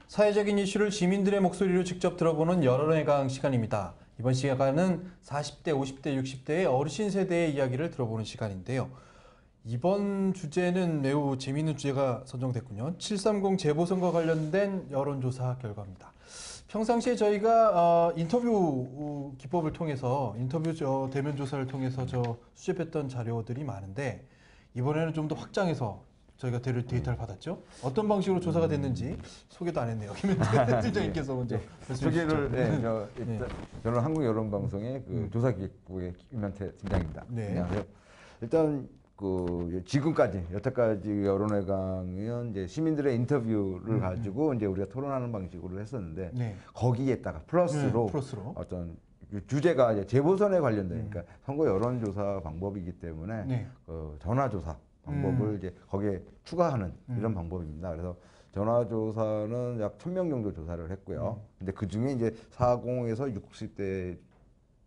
사회적인 이슈를 시민들의 목소리로 직접 들어보는 여론의 강 시간입니다. 이번 시간은 40대, 50대, 60대의 어르신 세대의 이야기를 들어보는 시간인데요. 이번 주제는 매우 재미있는 주제가 선정됐군요. 730 재보선과 관련된 여론조사 결과입니다. 평상시에 저희가 인터뷰 기법을 통해서 인터뷰 대면 조사를 통해서 수집했던 자료들이 많은데 이번에는 좀 더 확장해서 저희가 데이터를 받았죠. 어떤 방식으로 조사가 됐는지 소개도 안 했네요. 김현태 팀장님께서 먼저 소개를 일단 저는 한국여론방송의 조사기획부의 김현태 팀장입니다. 네. 안녕하세요. 일단 지금까지 여태까지 여론회강은 이제 시민들의 인터뷰를 가지고 이제 우리가 토론하는 방식으로 했었는데 거기에다가 플러스로 어떤 주제가 이제 재보선에 관련된 그러니까 선거 여론조사 방법이기 때문에 전화조사 방법을 이제 거기에 추가하는 이런 방법입니다. 그래서 전화조사는 약 1000명 정도 조사를 했고요. 근데 그 중에 이제 40에서 60대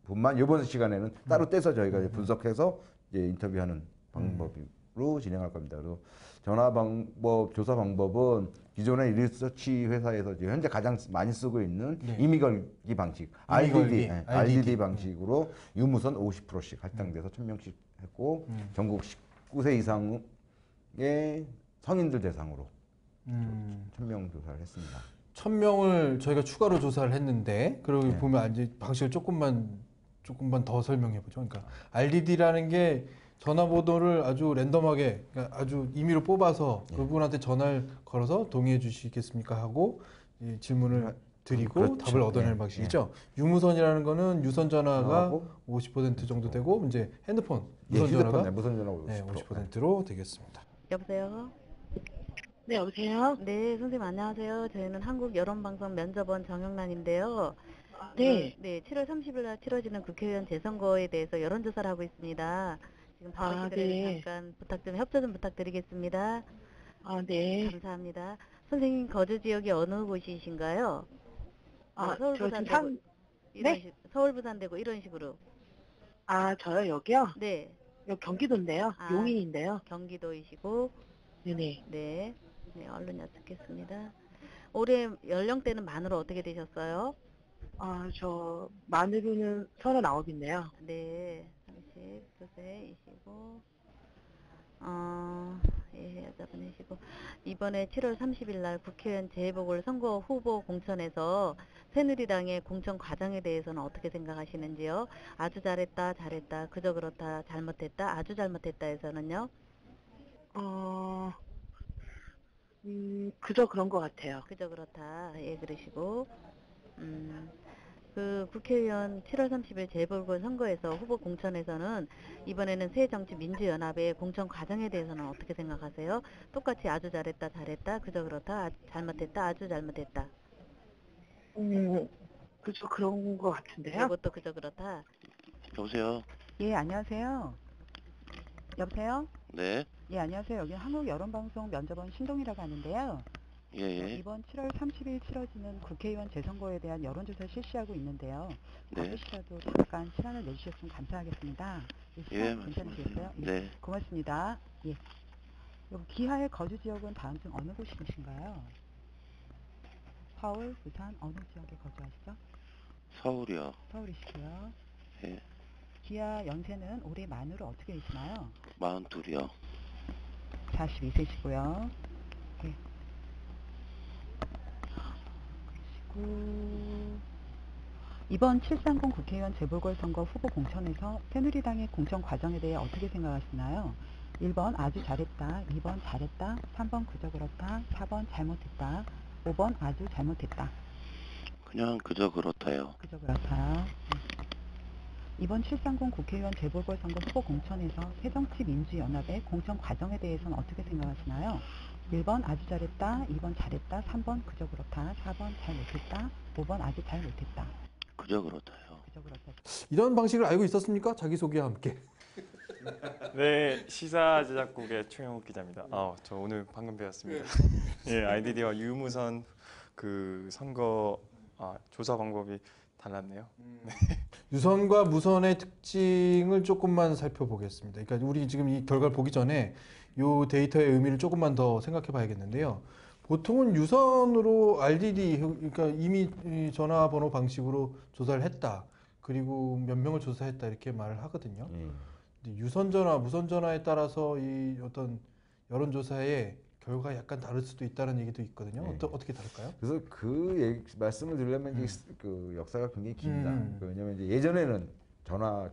분만 이번 시간에는 따로 떼서 저희가 이제 분석해서 이제 인터뷰하는 방법으로 진행할 겁니다. 그리고 전화 방법, 조사 방법은 기존의 리서치 회사에서 지금 현재 가장 많이 쓰고 있는 임의 걸기 방식, RDD 방식으로 유무선 50%씩 할당돼서 1000명씩 했고 전국 19세 이상의 성인들 대상으로 1000명 조사를 했습니다. 1000명을 저희가 추가로 조사를 했는데 그러고 보면 이제 방식을 조금만 더 설명해 보죠. 그러니까 RDD라는 게 전화번호를 아주 랜덤하게 그러니까 아주 임의로 뽑아서 그분한테 전화를 걸어서 동의해 주시겠습니까 하고 질문을 드리고 답을 얻어내는 방식이죠. 유무선이라는 거는 유선 전화가 50% 정도 되고 이제 핸드폰 무선 전화가 50%로 되겠습니다. 여보세요? 네, 여보세요? 네, 선생님 안녕하세요. 저희는 한국여론방송 면접원 정영란인데요. 네. 7월 30일 날 치러지는 국회의원 재선거에 대해서 여론조사를 하고 있습니다. 지금 바쁜 시간에 잠깐 협조 좀 부탁드리겠습니다. 네. 감사합니다. 선생님 거주 지역이 어느 곳이신가요? 서울, 부산, 대구 서울, 부산, 대구 이런 식으로. 저요 여기요? 네. 여기 경기도인데요. 용인인데요. 경기도이시고. 네네. 네, 얼른 여쭙겠습니다. 올해 연령대는 만으로 어떻게 되셨어요? 저 만으로는 39인데요. 네, 39세이시고 여자분이시고 이번에 7월 30일 날 국회의원 재보궐선거 후보 공천에서 새누리당의 공천 과정에 대해서는 어떻게 생각하시는지요? 아주 잘했다, 그저 그렇다, 잘못했다, 아주 잘못했다에서는요? 그저 그런 것 같아요. 그저 그렇다. 예, 그러시고 그 국회의원 7월 30일 재보궐선거에서 후보 공천에서는 이번에는 새정치민주연합의 공천 과정에 대해서는 어떻게 생각하세요? 똑같이 아주 잘했다, 그저 그렇다, 잘못했다, 아주 잘못했다. 그저 그런 것 같은데요. 이것도 그저 그렇다. 여보세요? 예, 안녕하세요. 여보세요? 네. 예, 안녕하세요. 여기는 한국여론방송 면접원 신동이라고 하는데요. 예. 이번 7월 30일 치러지는 국회의원 재선거에 대한 여론조사 실시하고 있는데요. 바쁘시라도 잠깐 시간을 내주셨으면 감사하겠습니다. 시간 괜찮으시겠어요? 네. 고맙습니다. 예. 여기 기하의 거주 지역은 다음 중 어느 곳이신가요? 서울, 부산 어느 지역에 거주하시죠? 서울이요. 서울이시고요. 예. 기하 연세는 올해 만으로 어떻게 되시나요? 42이요. 42세시고요. 예. 이번 730 국회의원 재보궐선거 후보 공천에서 새누리당의 공천 과정에 대해 어떻게 생각하시나요? 1번 아주 잘했다, 2번 잘했다, 3번 그저 그렇다, 4번 잘못했다, 5번 아주 잘못했다. 그냥 그저 그렇다요. 그저 그렇다. 이번 730 국회의원 재보궐선거 후보 공천에서 새정치민주연합의 공천 과정에 대해서는 어떻게 생각하시나요? 1번 아주 잘했다, 2번 잘했다, 3번 그저 그렇다, 4번 잘 못했다, 5번 아주 잘 못했다. 그저 그렇다요. 그저 그렇다. 이런 방식을 알고 있었습니까? 자기소개와 함께. 네, 시사 제작국의 최영욱 기자입니다. 저 오늘 방금 배웠습니다. 예, RDD와 유무선 그 선거 조사 방법이 달랐네요. 네. 유선과 무선의 특징을 조금만 살펴보겠습니다. 그러니까 우리 지금 이 결과를 보기 전에 이 데이터의 의미를 조금만 더 생각해 봐야겠는데요. 보통은 유선으로 RDD, 그러니까 이미 이 전화번호 방식으로 조사를 했다. 그리고 몇 명을 조사했다 이렇게 말을 하거든요. 근데 유선 전화, 무선 전화에 따라서 이 어떤 여론조사의 결과가 약간 다를 수도 있다는 얘기도 있거든요. 어떻게 다를까요? 그래서 그 말씀을 드리려면 이제 그 역사가 굉장히 깁니다. 왜냐하면 이제 예전에는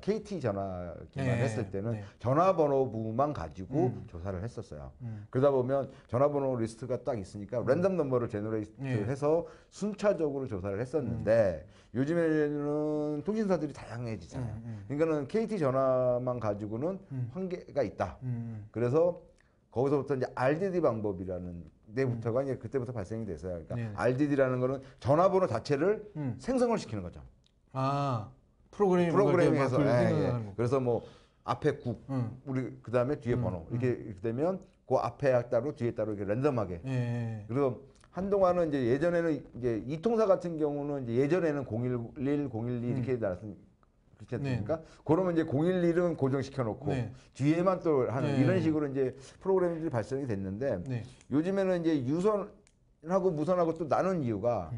KT 전화 기반했을 때는 전화번호부만 가지고 조사를 했었어요. 그러다 보면 전화번호 리스트가 딱 있으니까 랜덤 넘버를 제너레이트해서 순차적으로 조사를 했었는데 요즘에는 통신사들이 다양해지잖아요. 그러니까는 KT 전화만 가지고는 한계가 있다. 그래서 거기서부터 이제 RDD 방법이라는 데부터가 이제 그때부터 발생이 됐어요. 그러니까 RDD라는 거는 전화번호 자체를 생성을 시키는 거죠. 아, 프로그래밍에서 그래서 뭐 앞에 국, 우리 그 다음에 뒤에 번호 이렇게 되면 그 앞에 따로 뒤에 따로 이렇게 랜덤하게. 그래서 한동안은 이제 예전에는 이제 이통사 같은 경우는 이제 예전에는 011, 012 이렇게 나왔으니까 그렇지 않습니까? 그러면 이제 011은 고정시켜 놓고 뒤에만 또 하는 이런 식으로 이제 프로그램들이 발생이 됐는데 요즘에는 이제 유선하고 무선하고 또 나눈 이유가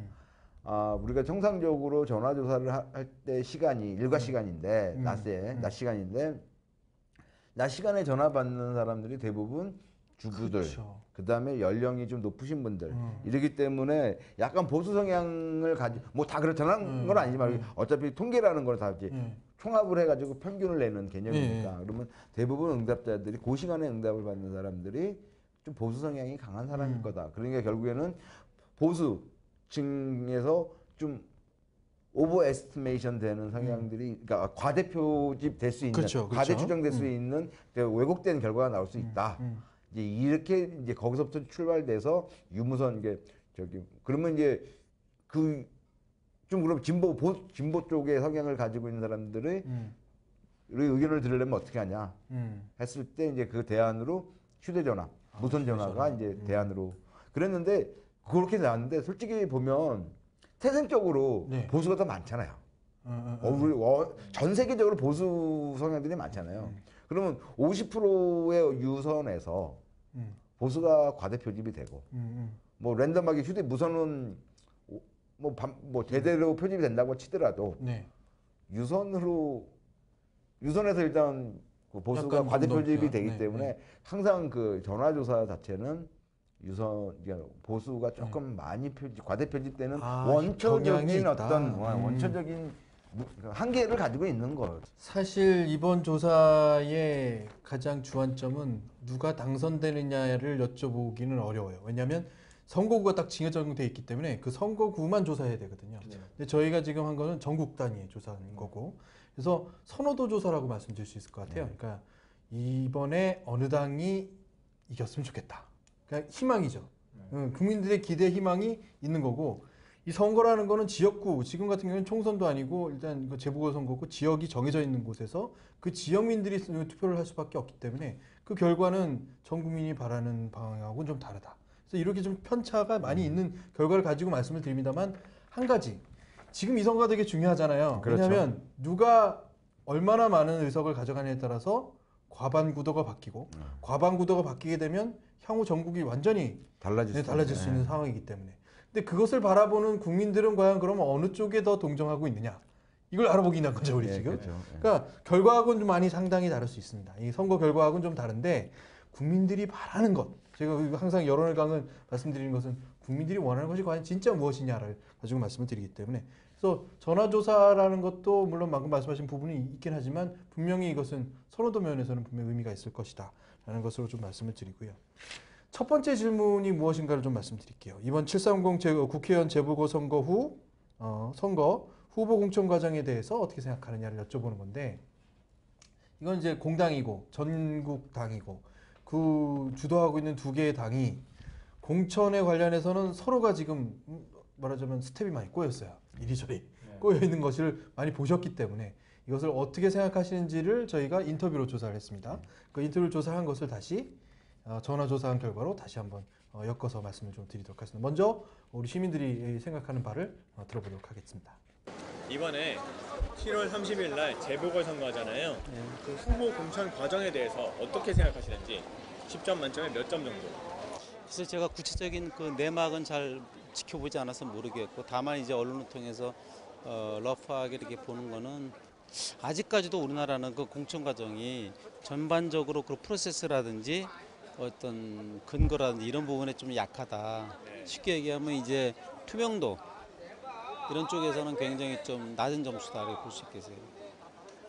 우리가 정상적으로 전화 조사를 할 때 시간이 일과 시간인데 낮 시간인데 낮 시간에 전화 받는 사람들이 대부분 주부들, 그다음에 연령이 좀 높으신 분들 이러기 때문에 약간 보수 성향을 가지고 뭐 다 그렇다는 건 아니지만 어차피 통계라는 걸 다 이제 총합을 해가지고 평균을 내는 개념이니까 그러면 대부분 응답자들이 그 시간에 응답을 받는 사람들이 좀 보수 성향이 강한 사람일 거다. 그러니까 결국에는 보수층에서 좀 오버 에스티메이션 되는 성향들이 그러니까 과대 표집 될 수 있는 과대 추정될 수 있는 왜곡된 결과가 나올 수 있다. 이제 이렇게 이제 거기서부터 출발돼서 유무선 이게 그러면 이제 그 좀 그럼 진보 쪽의 성향을 가지고 있는 사람들의 의견을 들으려면 어떻게 하냐 했을 때 이제 그 대안으로 휴대전화, 무선전화가 이제 대안으로 그랬는데 그렇게 나왔는데 솔직히 보면 태생적으로 보수가 더 많잖아요. 전 세계적으로 보수 성향들이 많잖아요. 그러면 50%의 유선에서 보수가 과대 표집이 되고 뭐 랜덤하게 무선은 뭐 제대로 표집이 된다고 치더라도 유선에서 일단 그 보수가 과대 표집이 되기 때문에 항상 그 전화 조사 자체는 보수가 조금 많이 과대 표집되는 원초적인 어떤 원초적인 한계를 가지고 있는 거예요. 사실 이번 조사의 가장 주안점은 누가 당선되느냐를 여쭤보기는 어려워요. 왜냐하면 선거구가 딱 정해져 있기 때문에 그 선거구만 조사해야 되거든요. 근데 저희가 지금 한 거는 전국 단위의 조사인 거고, 그래서 선호도 조사라고 말씀드릴 수 있을 것 같아요. 그러니까 이번에 어느 당이 이겼으면 좋겠다. 그러니까 희망이죠. 국민들의 기대 희망이 있는 거고, 이 선거라는 거는 지역구, 지금 같은 경우는 총선도 아니고 일단 재보궐선거고 지역이 정해져 있는 곳에서 그 지역민들이 투표를 할 수밖에 없기 때문에 그 결과는 전 국민이 바라는 방향하고는 좀 다르다. 그래서 이렇게 좀 편차가 많이 있는 결과를 가지고 말씀을 드립니다만, 한 가지 지금 이 선거가 되게 중요하잖아요. 왜냐하면 누가 얼마나 많은 의석을 가져가느냐에 따라서 과반 구도가 바뀌고 과반 구도가 바뀌게 되면 향후 전국이 완전히 달라질 수 있는 상황이기 때문에. 근데 그것을 바라보는 국민들은 과연 그러면 어느 쪽에 더 동정하고 있느냐, 이걸 알아보기 위한 거죠, 우리 지금. 그러니까 결과하고는 좀 많이 상당히 다를 수 있습니다. 이 선거 결과하고는 좀 다른데 국민들이 바라는 것, 제가 항상 여론을 강은 말씀드리는 것은 국민들이 원하는 것이 과연 진짜 무엇이냐를 가지고 말씀을 드리기 때문에, 그래서 전화조사라는 것도 물론 방금 말씀하신 부분이 있긴 하지만 분명히 이것은 선호도 면에서는 분명히 의미가 있을 것이다 라는 것으로 좀 말씀을 드리고요. 첫 번째 질문이 무엇인가를 좀 말씀드릴게요. 이번 730 국회의원 재보궐선거 후 선거 후보 공천 과정에 대해서 어떻게 생각하느냐를 여쭤보는 건데, 이건 이제 공당이고 전국 당이고 그 주도하고 있는 두 개의 당이 공천에 관련해서는 서로가 지금 말하자면 스텝이 많이 꼬였어요. 이리저리 꼬여 있는 것을 많이 보셨기 때문에 이것을 어떻게 생각하시는지를 저희가 인터뷰로 조사를 했습니다. 그 인터뷰를 조사한 것을 다시 전화 조사한 결과로 다시 한번 엮어서 말씀을 좀 드리도록 하겠습니다. 먼저 우리 시민들이 생각하는 바를 들어보도록 하겠습니다. 이번에 7월 30일 날 재보궐선거 하잖아요. 그 후보 공천 과정에 대해서 어떻게 생각하시는지 10점 만점에 몇 점 정도? 그래서 제가 구체적인 그 내막은 잘 지켜보지 않아서 모르겠고, 다만 이제 언론을 통해서 러프하게 이렇게 보는 거는 아직까지도 우리나라는 그 공천 과정이 전반적으로 그 프로세스라든지 어떤 근거라든지 이런 부분에 좀 약하다. 쉽게 얘기하면 이제 투명도 이런 쪽에서는 굉장히 좀 낮은 점수다라고 볼 수 있겠어요.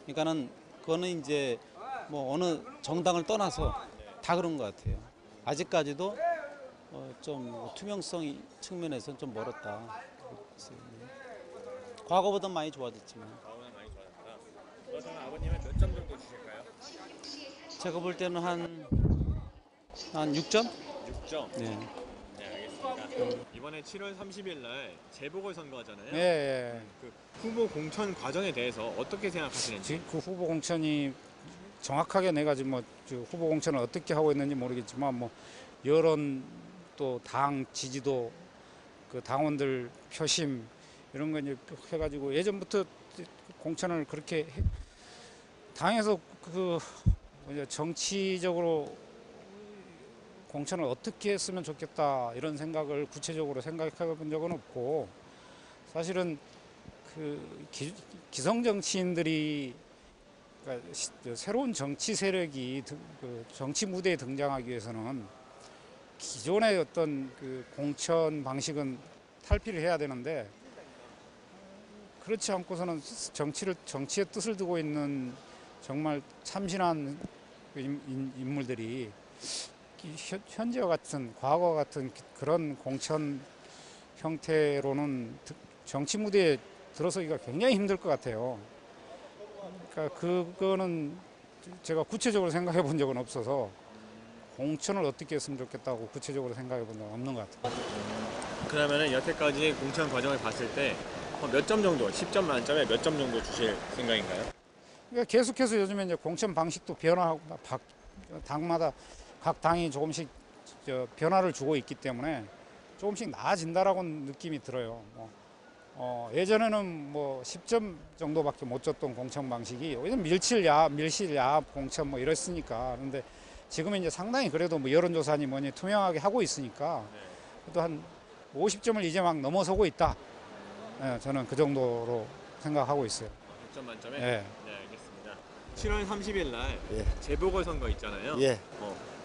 그러니까는 그거는 이제 뭐 어느 정당을 떠나서 다 그런 것 같아요. 아직까지도 좀 투명성 측면에서는 좀 멀었다. 과거보다 많이 좋아졌지만. 과거보다 많이 좋아졌다. 그러면 아버님은 몇 점 정도 주실까요? 제가 볼 때는 한 6점? 6점. 네. 네, 알겠습니다. 이번에 7월 30일 날 재보궐 선거하잖아요. 예. 그 후보 공천 과정에 대해서 어떻게 생각하시는지? 그 후보 공천이 정확하게 내가 지금 뭐 후보 공천을 어떻게 하고 있는지 모르겠지만 뭐 여론 또 당 지지도 그 당원들 표심 이런 거 이제 해가지고 예전부터 공천을 그렇게 당에서 그 정치적으로 공천을 어떻게 했으면 좋겠다 이런 생각을 구체적으로 생각해 본 적은 없고, 사실은 그 기성 정치인들이 그러니까 새로운 정치 세력이 그 정치 무대에 등장하기 위해서는 기존의 어떤 그 공천 방식은 탈피를 해야 되는데, 그렇지 않고서는 정치의 뜻을 두고 있는 정말 참신한 인물들이 현재와 같은 과거와 같은 그런 공천 형태로는 정치 무대에 들어서기가 굉장히 힘들 것 같아요. 그러니까 그거는 제가 구체적으로 생각해 본 적은 없어서 공천을 어떻게 했으면 좋겠다고 구체적으로 생각해 본 적은 없는 것 같아요. 그러면은 여태까지 공천 과정을 봤을 때 몇 점 정도, 10점 만점에 몇 점 정도 주실 생각인가요? 그러니까 계속해서 요즘에 이제 공천 방식도 변화하고 당마다 각 당이 조금씩 변화를 주고 있기 때문에 조금씩 나아진다라고 느낌이 들어요. 예전에는 뭐 10점 정도밖에 못 줬던 공천 방식이 요즘 밀실야 공천 뭐 이랬으니까. 그런데 지금은 이제 상당히 그래도 뭐 여론조사니 뭐니 투명하게 하고 있으니까 그래도 한 50점을 이제 막 넘어서고 있다. 네, 저는 그 정도로 생각하고 있어요. 100점 만점에? 네. 네, 알겠습니다. 7월 30일 날 예. 재보궐 선거 있잖아요. 예.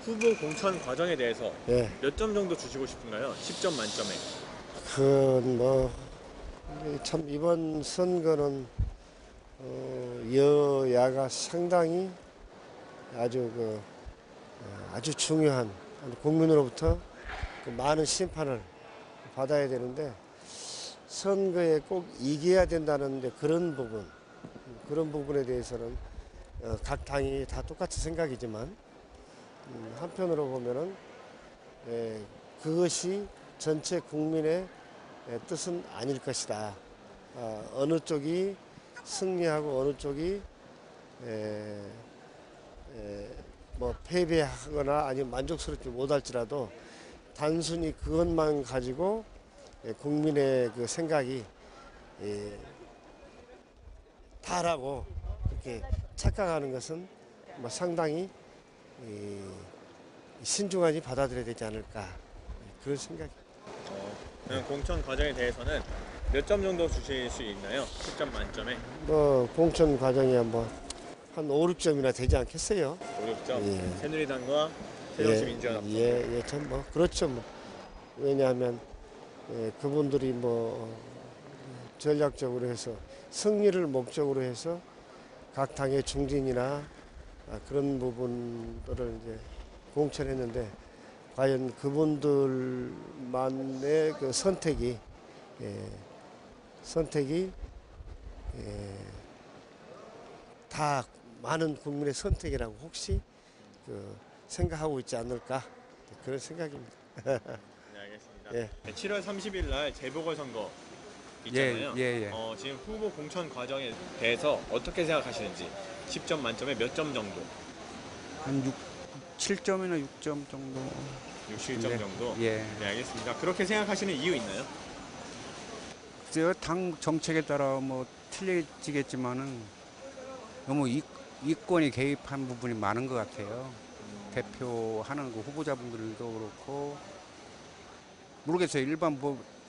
후보 공천 과정에 대해서 예. 몇 점 정도 주시고 싶은가요? 10점 만점에. 참 이번 선거는 여야가 상당히 아주 중요한 국민으로부터 그 많은 심판을 받아야 되는데, 선거에 꼭 이겨야 된다는데 그런 부분에 대해서는 각 당이 다 똑같은 생각이지만 한편으로 보면은 그것이 전체 국민의 뜻은 아닐 것이다. 어느 쪽이 승리하고 어느 쪽이 뭐 패배하거나 아니면 만족스럽지 못할지라도 단순히 그것만 가지고 국민의 그 생각이 다라고 그렇게 착각하는 것은 뭐 상당히 신중하게 받아들여야 되지 않을까, 그런 생각이. 공천 과정에 대해서는 몇 점 정도 주실 수 있나요? 10점 만점에? 뭐 공천 과정이 한 5, 6점이나 되지 않겠어요? 5, 6점? 예. 새누리당과 새정치민주연합. 참 그렇죠. 왜냐하면 그분들이 전략적으로 해서 승리를 목적으로 해서 각 당의 중진이나 그런 부분들을 이제 공천했는데, 과연 그분들만의 그 선택이 다 많은 국민의 선택이라고 혹시 생각하고 있지 않을까, 그런 생각입니다. 네, 알겠습니다. 예. 7월 30일 날 재보궐 선거 있잖아요. 예. 지금 후보 공천 과정에 대해서 어떻게 생각하시는지 10점 만점에 몇 점 정도? 한 7점이나 6점 정도. 67점 네. 정도? 예. 네, 알겠습니다. 그렇게 생각하시는 이유 있나요? 글쎄요, 당 정책에 따라 뭐 틀려지겠지만은 너무 이권이 개입한 부분이 많은 것 같아요. 대표하는 그 후보자분들도 그렇고 모르겠어요. 일반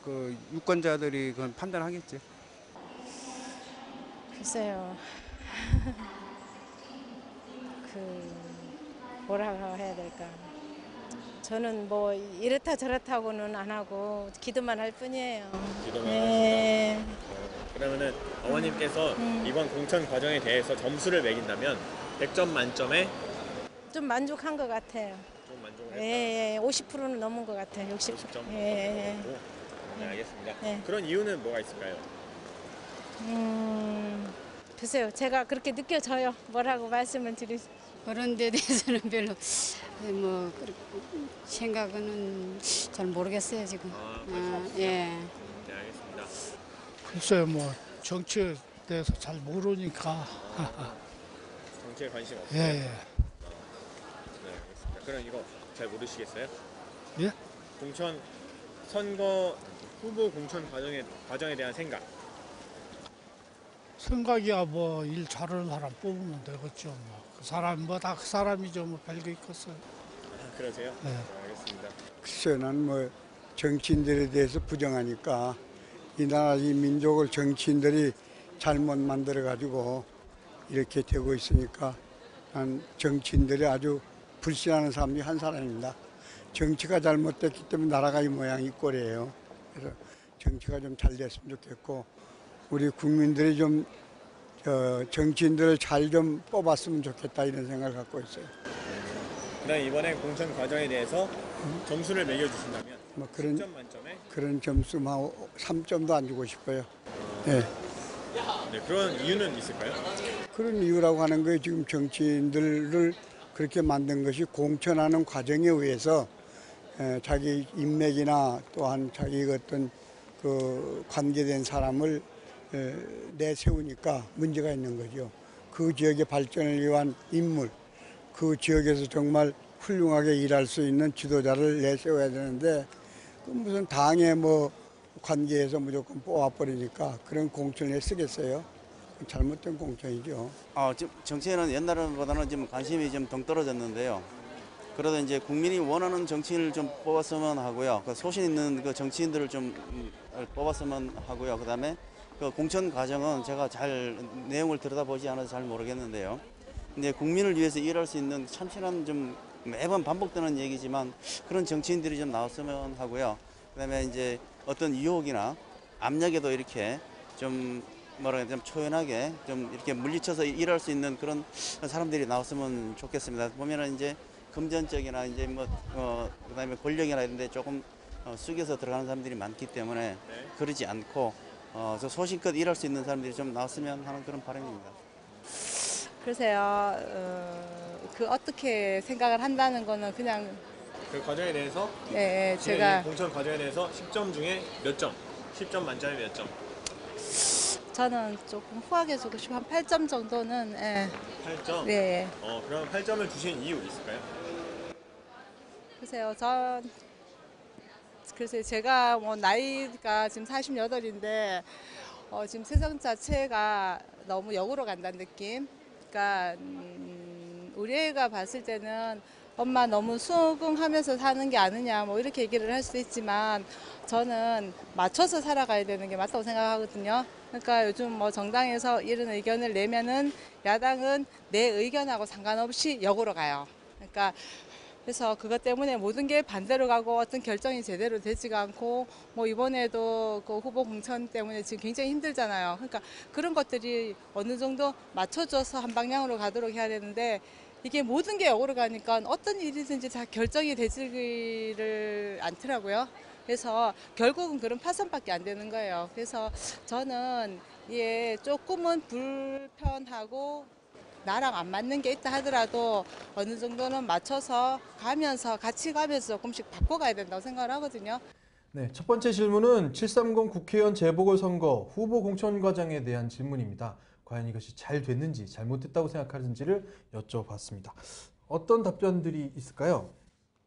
그 유권자들이 그건 판단하겠죠. 글쎄요. 뭐라고 해야 될까. 저는 뭐 이렇다 저렇다고는 안 하고 기도만 할 뿐이에요. 기도만 네. 하신다. 그러면은 어머님께서 이번 공천 과정에 대해서 점수를 매긴다면 100점 만점에 좀 만족한 것 같아요. 좀 만족을 했다. 예, 50%는 넘은 것 같아요. 50점. 예. 네, 알겠습니다. 네. 그런 이유는 뭐가 있을까요? 글쎄요. 제가 그렇게 느껴져요. 뭐라고 말씀을 드릴 수. 그런 데 대해서는 별로 뭐 생각은 잘 모르겠어요 지금. 예. 네, 알겠습니다. 글쎄요, 뭐 정치에 대해서 잘 모르니까. 정치에 관심 없어요? 예. 네, 알겠습니다. 그럼 이거 잘 모르시겠어요? 예? 공천 선거 후보 공천 과정에 대한 생각. 생각이야 뭐 일 잘하는 사람 뽑으면 되겠죠. 뭐. 그 사람 뭐 다 그 사람이죠. 뭐 별거 있겠어요. 아, 그러세요? 네. 알겠습니다. 글쎄요, 난 뭐 정치인들에 대해서 부정하니까 이 나라 이 민족을 정치인들이 잘못 만들어 가지고 이렇게 되고 있으니까 난 정치인들이 아주 불신하는 사람 중에 한 사람입니다. 정치가 잘못됐기 때문에 나라가 이 모양 이 꼴이에요. 그래서 정치가 좀 잘 됐으면 좋겠고 우리 국민들이 좀 정치인들을 잘 좀 뽑았으면 좋겠다 이런 생각을 갖고 있어요. 그럼 이번에 공천 과정에 대해서 점수를 매겨주신다면 뭐 그런 10점 만점에 그런 점수만 3점도 안 주고 싶어요. 네. 네, 그런 이유는 있을까요? 그런 이유라고 하는 거예요. 지금 정치인들을 그렇게 만든 것이 공천하는 과정에 의해서 자기 인맥이나 또한 자기 어떤 그 관계된 사람을 내세우니까 문제가 있는 거죠. 그 지역의 발전을 위한 인물, 그 지역에서 정말 훌륭하게 일할 수 있는 지도자를 내세워야 되는데 그 무슨 당의 뭐 관계에서 무조건 뽑아버리니까 그런 공천에 쓰겠어요. 잘못된 공천이죠. 지금 정치에는 옛날보다는 좀 관심이 좀 덩 떨어졌는데요. 그래도 이제 국민이 원하는 정치인을 좀 뽑았으면 하고요. 그 소신 있는 그 정치인들을 좀 뽑았으면 하고요. 그다음에 그 공천 과정은 제가 잘 내용을 들여다보지 않아서 잘 모르겠는데요. 근데 국민을 위해서 일할 수 있는 참신한 좀 매번 반복되는 얘기지만 그런 정치인들이 좀 나왔으면 하고요. 그다음에 이제 어떤 유혹이나 압력에도 이렇게 좀 좀 초연하게 좀 이렇게 물리쳐서 일할 수 있는 그런 사람들이 나왔으면 좋겠습니다. 보면은 이제 금전적이나 이제 그다음에 권력이나 이런 데 조금 숙여서 들어가는 사람들이 많기 때문에 그러지 않고 저 소신껏 일할 수 있는 사람들이 좀 나왔으면 하는 그런 바람입니다. 글쎄요, 그 어떻게 생각을 한다는 거는 그냥 그 과정에 대해서 네, 제가 공천 과정에 대해서 10점 중에 몇 점? 10점 만점에 몇 점? 저는 조금 후하게 주고 싶어 한 8점 정도는. 예. 8점? 네. 그럼 8점을 주신 이유 있을까요? 글쎄요, 글쎄 제가 뭐 나이가 지금 48인데 지금 세상 자체가 너무 역으로 간다는 느낌. 그러니까 우리 애가 봤을 때는 엄마 너무 수긍하면서 사는 게 아니냐 뭐 이렇게 얘기를 할 수도 있지만 저는 맞춰서 살아가야 되는 게 맞다고 생각하거든요. 그러니까 요즘 뭐 정당에서 이런 의견을 내면은 야당은 내 의견하고 상관없이 역으로 가요. 그러니까 그래서 그것 때문에 모든 게 반대로 가고 어떤 결정이 제대로 되지가 않고 뭐 이번에도 그 후보 공천 때문에 지금 굉장히 힘들잖아요. 그러니까 그런 것들이 어느 정도 맞춰줘서 한 방향으로 가도록 해야 되는데 이게 모든 게 역으로 가니까 어떤 일이든지 다 결정이 되지를 않더라고요. 그래서 결국은 그런 파산밖에 안 되는 거예요. 그래서 저는 조금은 불편하고 나랑 안 맞는 게 있다 하더라도 어느 정도는 맞춰서 가면서 같이 가면서 조금씩 바꿔가야 된다고 생각을 하거든요. 네, 첫 번째 질문은 730 국회의원 재보궐선거 후보 공천 과정에 대한 질문입니다. 과연 이것이 잘 됐는지 잘못됐다고 생각하는지를 여쭤봤습니다. 어떤 답변들이 있을까요?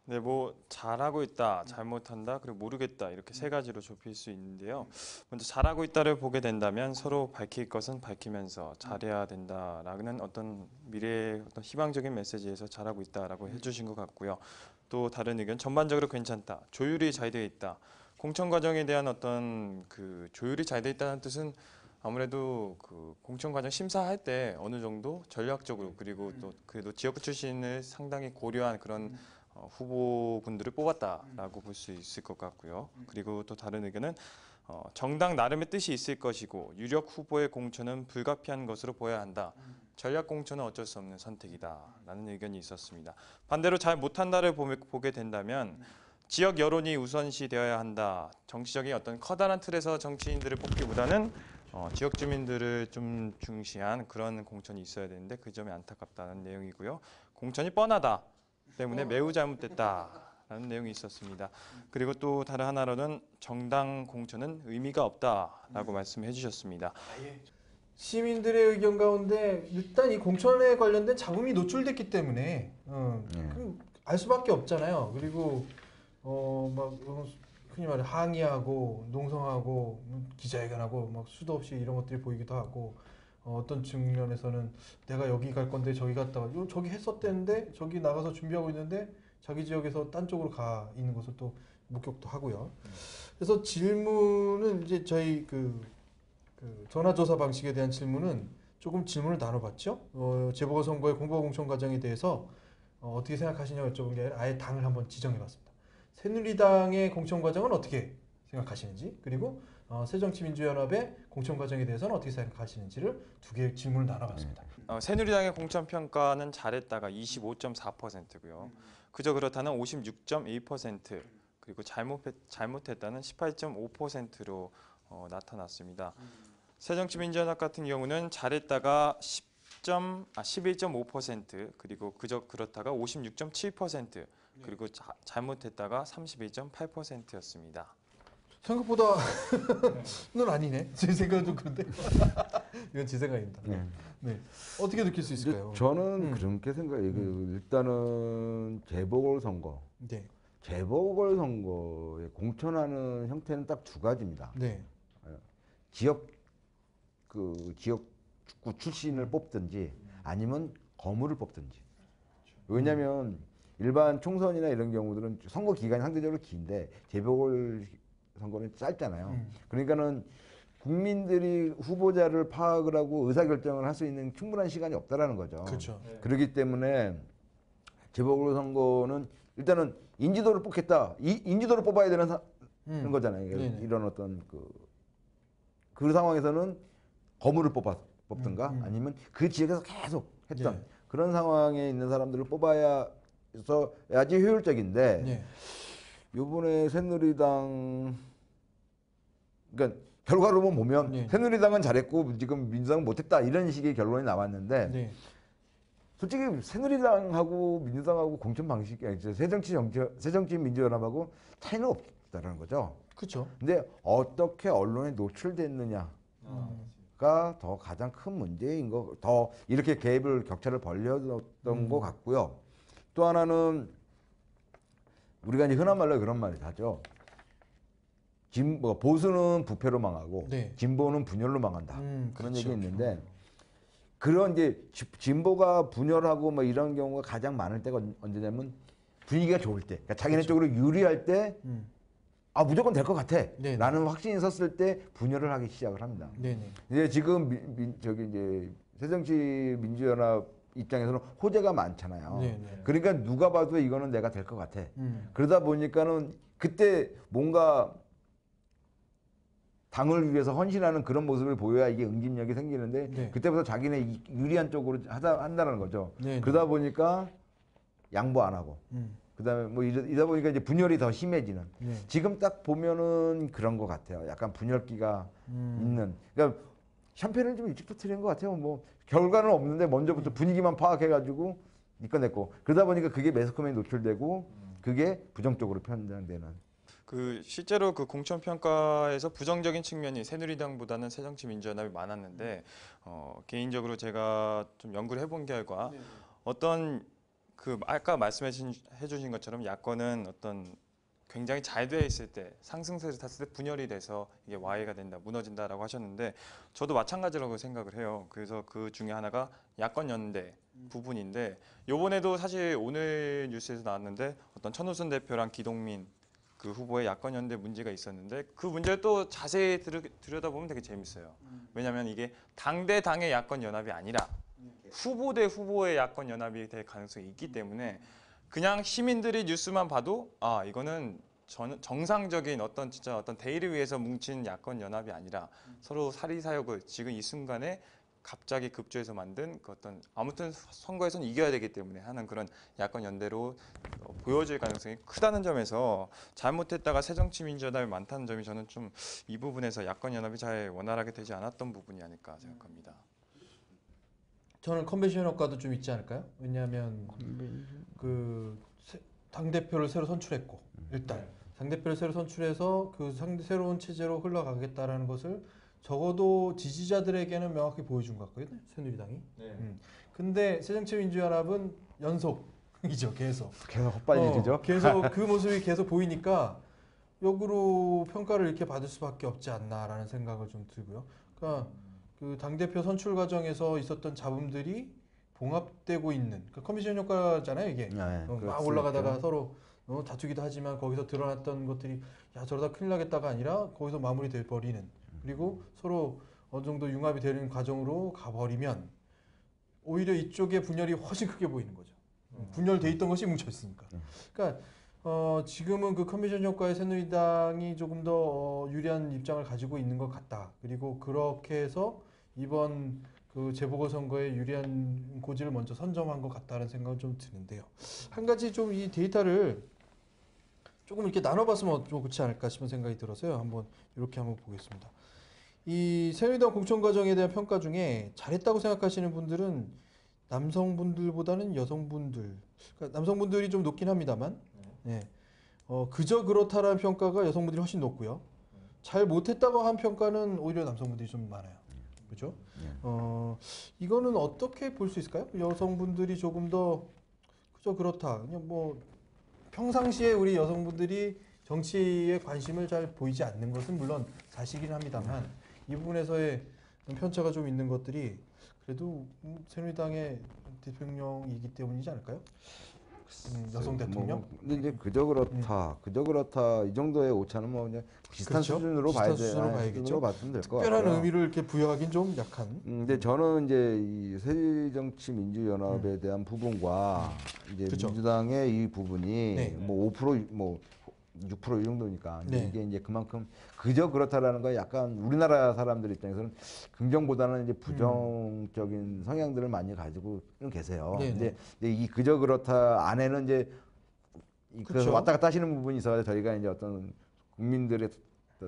네, 뭐 잘하고 있다, 잘못한다, 그리고 모르겠다 이렇게 세 가지로 좁힐 수 있는데요. 먼저 잘하고 있다를 보게 된다면 서로 밝힐 것은 밝히면서 잘해야 된다라는 어떤 미래의 어떤 희망적인 메시지에서 잘하고 있다라고 해주신 것 같고요. 또 다른 의견 전반적으로 괜찮다, 조율이 잘 되어 있다, 공천 과정에 대한 어떤 그 조율이 잘 돼 있다는 뜻은 아무래도 그 공천 과정 심사할 때 어느 정도 전략적으로 그리고 또 그래도 지역 출신을 상당히 고려한 그런 후보군들을 뽑았다라고 볼 수 있을 것 같고요. 그리고 또 다른 의견은 정당 나름의 뜻이 있을 것이고 유력 후보의 공천은 불가피한 것으로 보여야 한다. 전략 공천은 어쩔 수 없는 선택이다라는 의견이 있었습니다. 반대로 잘 못한다를 보게 된다면 지역 여론이 우선시되어야 한다. 정치적인 어떤 커다란 틀에서 정치인들을 뽑기보다는 지역 주민들을 좀 중시한 그런 공천이 있어야 되는데 그 점이 안타깝다는 내용이고요. 공천이 뻔하다 때문에 매우 잘못됐다라는 내용이 있었습니다. 그리고 또 다른 하나로는 정당 공천은 의미가 없다라고 말씀해 주셨습니다. 시민들의 의견 가운데 일단 이 공천에 관련된 잡음이 노출됐기 때문에 그럼 알 수밖에 없잖아요. 그리고 막 흔히 말해 항의하고 농성하고 기자회견하고 막 수도 없이 이런 것들이 보이기도 하고 어떤 측면에서는 내가 여기 갈 건데 저기 갔다가 저기 했었대는데 저기 나가서 준비하고 있는데 자기 지역에서 딴 쪽으로 가 있는 것을 또 목격도 하고요. 그래서 질문은 이제 저희 그 전화조사 방식에 대한 질문은 조금 질문을 나눠봤죠. 재보궐선거의 공보공천 과정에 대해서 어떻게 생각하시냐고 여쭤본 게 아니라 아예 당을 한번 지정해봤습니다. 새누리당의 공천 과정은 어떻게 생각하시는지, 그리고 새정치민주연합의 공천 과정에 대해서는 어떻게 생각하시는지를 두 개의 질문을 나눠봤습니다. 새누리당의 공천 평가는 잘했다가 25.4%고요. 그저 그렇다는 56.1%, 그리고 잘못했다는 18.5%로 나타났습니다. 새정치민주연합 같은 경우는 잘했다가 11.5%, 그리고 그저 그렇다가 56.7%, 그리고 잘못했다가 31.8%였습니다. 생각보다는 아니네. 제 생각은 좀 그런데 이건 제 생각입니다. 네. 어떻게 느낄 수 있을까요? 저는 그렇게 생각해요. 일단은 재보궐선거. 네. 재보궐선거에 공천하는 형태는 딱 두 가지입니다. 네. 지역구 출신을 뽑든지 아니면 거물을 뽑든지. 왜냐하면 일반 총선이나 이런 경우들은 선거 기간이 상대적으로 긴데 재보궐 선거는 짧잖아요. 그러니까는 국민들이 후보자를 파악을 하고 의사결정을 할 수 있는 충분한 시간이 없다라는 거죠. 그렇죠. 그렇기 때문에 재보궐 선거는 일단은 인지도를 뽑겠다. 인지도를 뽑아야 되는 거잖아요. 이런 어떤 그 상황에서는 거물을 뽑든가 아니면 그 지역에서 계속 했던 그런 상황에 있는 사람들을 뽑아야지 효율적인데 이번에 새누리당 그러니까 결과로만 보면 새누리당은 잘했고 지금 민주당은 못했다 이런 식의 결론이 나왔는데 솔직히 새누리당하고 민주당하고 공천 방식이 새정치민주연합하고 차이는 없다는 거죠. 그렇죠. 근데 어떻게 언론에 노출됐느냐가 더 가장 큰 문제인 거, 더 이렇게 격차를 벌렸던 것 같고요. 또 하나는 우리가 이제 흔한 말로 그런 말을 하죠. 보수는 부패로 망하고 진보는 분열로 망한다. 그런 얘기 있는데 그런 이제 진보가 분열하고 뭐 이런 경우가 가장 많을 때가 언제냐면 분위기가 좋을 때, 그러니까 자기네 쪽으로 유리할 때 무조건 될 것 같아 라는 확신이 섰을 때 분열을 하기 시작을 합니다. 이제 지금 이제 새정치민주연합 입장에서는 호재가 많잖아요. 그러니까 누가 봐도 이거는 내가 될 것 같아. 그러다 보니까는 그때 뭔가 당을 위해서 헌신하는 그런 모습을 보여야 이게 응집력이 생기는데 그때부터 자기네 유리한 쪽으로 한다는 거죠. 그러다 보니까 양보 안 하고 그다음에 뭐 이러다 보니까 이제 분열이 더 심해지는. 지금 딱 보면은 그런 것 같아요. 약간 분열기가 있는. 그러니까 샴페인을 좀 일찍 터뜨린 것 같아요. 뭐 결과는 없는데 먼저부터 분위기만 파악해가지고 니꺼 내꺼. 그러다 보니까 그게 매스컴에 노출되고 그게 부정적으로 편향되는. 실제로 그 공천 평가에서 부정적인 측면이 새누리당보다는 새정치민주연합이 많았는데 개인적으로 제가 좀 연구를 해본 결과 어떤 아까 말씀해 주신 것처럼 야권은 어떤 굉장히 잘 돼 있을 때 상승세를 탔을 때 분열이 돼서 이게 와해가 된다, 무너진다라고 하셨는데 저도 마찬가지라고 생각을 해요. 그래서 그 중에 하나가 야권 연대 부분인데 요번에도 사실 오늘 뉴스에서 나왔는데 어떤 천우순 대표랑 기동민 그 후보의 야권 연대 문제가 있었는데 그 문제를 또 자세히 들여다보면 되게 재밌어요. 왜냐하면 이게 당 대 당의 야권 연합이 아니라 후보 대 후보의 야권 연합이 될 가능성이 있기 때문에 그냥 시민들이 뉴스만 봐도 아 이거는 정상적인 어떤 진짜 어떤 대의를 위해서 뭉친 야권 연합이 아니라 서로 사리사욕을 지금 이 순간에 갑자기 급조해서 만든 그 어떤 아무튼 선거에서는 이겨야 되기 때문에 하는 그런 야권 연대로 보여질 가능성이 크다는 점에서 잘못했다가 새정치민주연합이 많다는 점이 저는 좀 이 부분에서 야권 연합이 잘 원활하게 되지 않았던 부분이 아닐까 생각합니다. 저는 컨벤션 효과도 좀 있지 않을까요? 왜냐하면 그 당대표를 새로 선출했고 일단 당대표를 새로 선출해서 그 새로운 체제로 흘러가겠다라는 것을 적어도 지지자들에게는 명확히 보여준 것 같거든요. 새누리당이. 근데 새정치민주연합은 연속이죠. 계속 헛발질이죠. 계속 그 모습이 계속 보이니까 역으로 평가를 이렇게 받을 수밖에 없지 않나라는 생각을 좀 들고요. 그러니까 그 당대표 선출 과정에서 있었던 잡음들이 봉합되고 있는 그 커미션 효과잖아요. 이게 막 올라가다가 서로 다투기도 하지만 거기서 드러났던 것들이 야 저러다 큰일 나겠다가 아니라 거기서 마무리돼 버리는 그리고 서로 어느 정도 융합이 되는 과정으로 가버리면 오히려 이쪽에 분열이 훨씬 크게 보이는 거죠. 분열돼 있던 것이 뭉쳐 있으니까. 그러니까 지금은 그 컨벤션 효과에 새누리당이 조금 더 유리한 입장을 가지고 있는 것 같다. 그리고 그렇게 해서 이번 그 재보궐선거에 유리한 고지를 먼저 선점한 것 같다는 생각은 좀 드는데요. 한 가지 좀 이 데이터를 조금 이렇게 나눠봤으면 좀 그렇지 않을까 싶은 생각이 들어서요. 한번 이렇게 한번 보겠습니다. 이 새누리당 공천 과정에 대한 평가 중에 잘했다고 생각하시는 분들은 남성분들보다는 여성분들, 그러니까 남성분들이 좀 높긴 합니다만, 그저 그렇다라는 평가가 여성분들이 훨씬 높고요. 잘 못했다고 한 평가는 오히려 남성분들이 좀 많아요. 그렇죠? 이거는 어떻게 볼 수 있을까요? 여성분들이 조금 더 그저 그렇다. 그냥 뭐 평상시에 우리 여성분들이 정치에 관심을 잘 보이지 않는 것은 물론 사실이긴 합니다만 이 부분에서의 편차가 좀 있는 것들이 그래도 새누리당의 대통령이기 때문이지 않을까요? 여성 대통령? 근데 이제 그저 그렇다 이 정도의 오차는 뭐 그냥 비슷한 수준으로 비슷한 수준으로 봐야겠죠. 봤으면 될 것 같아요. 특별한 의미를 이렇게 부여하긴 좀 약한. 근데 저는 이제 이 새정치민주연합에 대한 부분과 이제 민주당의 이 부분이 뭐 5% 뭐 6% 이 정도니까 이게 이제 그만큼 그저 그렇다라는 거 약간 우리나라 사람들 입장에서는 긍정보다는 이제 부정적인 성향들을 많이 가지고 계세요. 근데 이 그저 그렇다 안에는 이제 그래서 왔다 갔다 하시는 부분이 있어서 저희가 이제 어떤 국민들의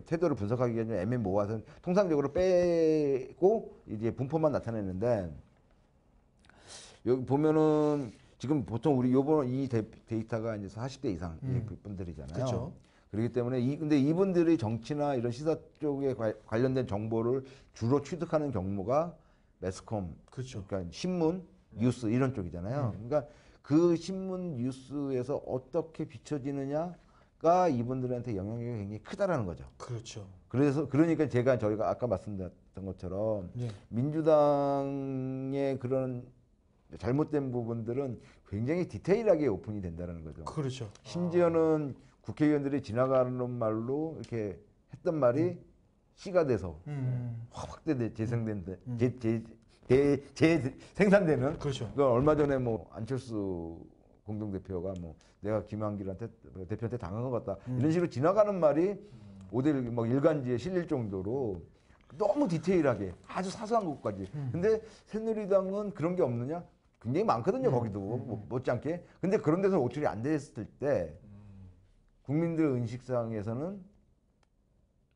태도를 분석하기가 좀 애매모호해서 통상적으로 빼고 이제 분포만 나타내는데 여기 보면은 지금 보통 우리 요번 이 데이터가 이제 40대 이상 분들이잖아요. 그렇죠. 그렇기 때문에 근데 이분들이 정치나 이런 시사 쪽에 관련된 정보를 주로 취득하는 경로가 매스컴, 그러니까 신문, 뉴스 이런 쪽이잖아요. 그러니까 그 신문, 뉴스에서 어떻게 비춰지느냐가 이분들한테 영향력이 굉장히 크다라는 거죠. 그렇죠. 그러니까 저희가 아까 말씀드렸던 것처럼 민주당의 그런 잘못된 부분들은 굉장히 디테일하게 오픈이 된다는 거죠. 그렇죠. 심지어는 국회의원들이 지나가는 말로 이렇게 했던 말이 시가 돼서 확대 재생산되는. 그렇죠. 그러니까 얼마 전에 뭐 안철수 공동대표가 뭐 내가 김한길한테 대표한테 당한 것 같다 이런 식으로 지나가는 말이 5대1 막 일간지에 실릴 정도로 너무 디테일하게 아주 사소한 것까지. 근데 새누리당은 그런 게 없느냐? 굉장히 많거든요. 거기도 못지않게. 근데 그런 데서 오출이 안 됐을 때 국민들 의식상에서는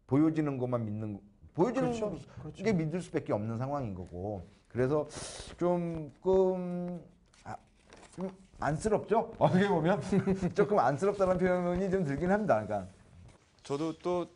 보여지는 것만 보여지는 게 믿을 수밖에 없는 상황인 거고. 그래서 조금 안쓰럽죠? 어떻게 보면 조금 안쓰럽다는 표현이 좀 들긴 합니다. 그러니까 저도 또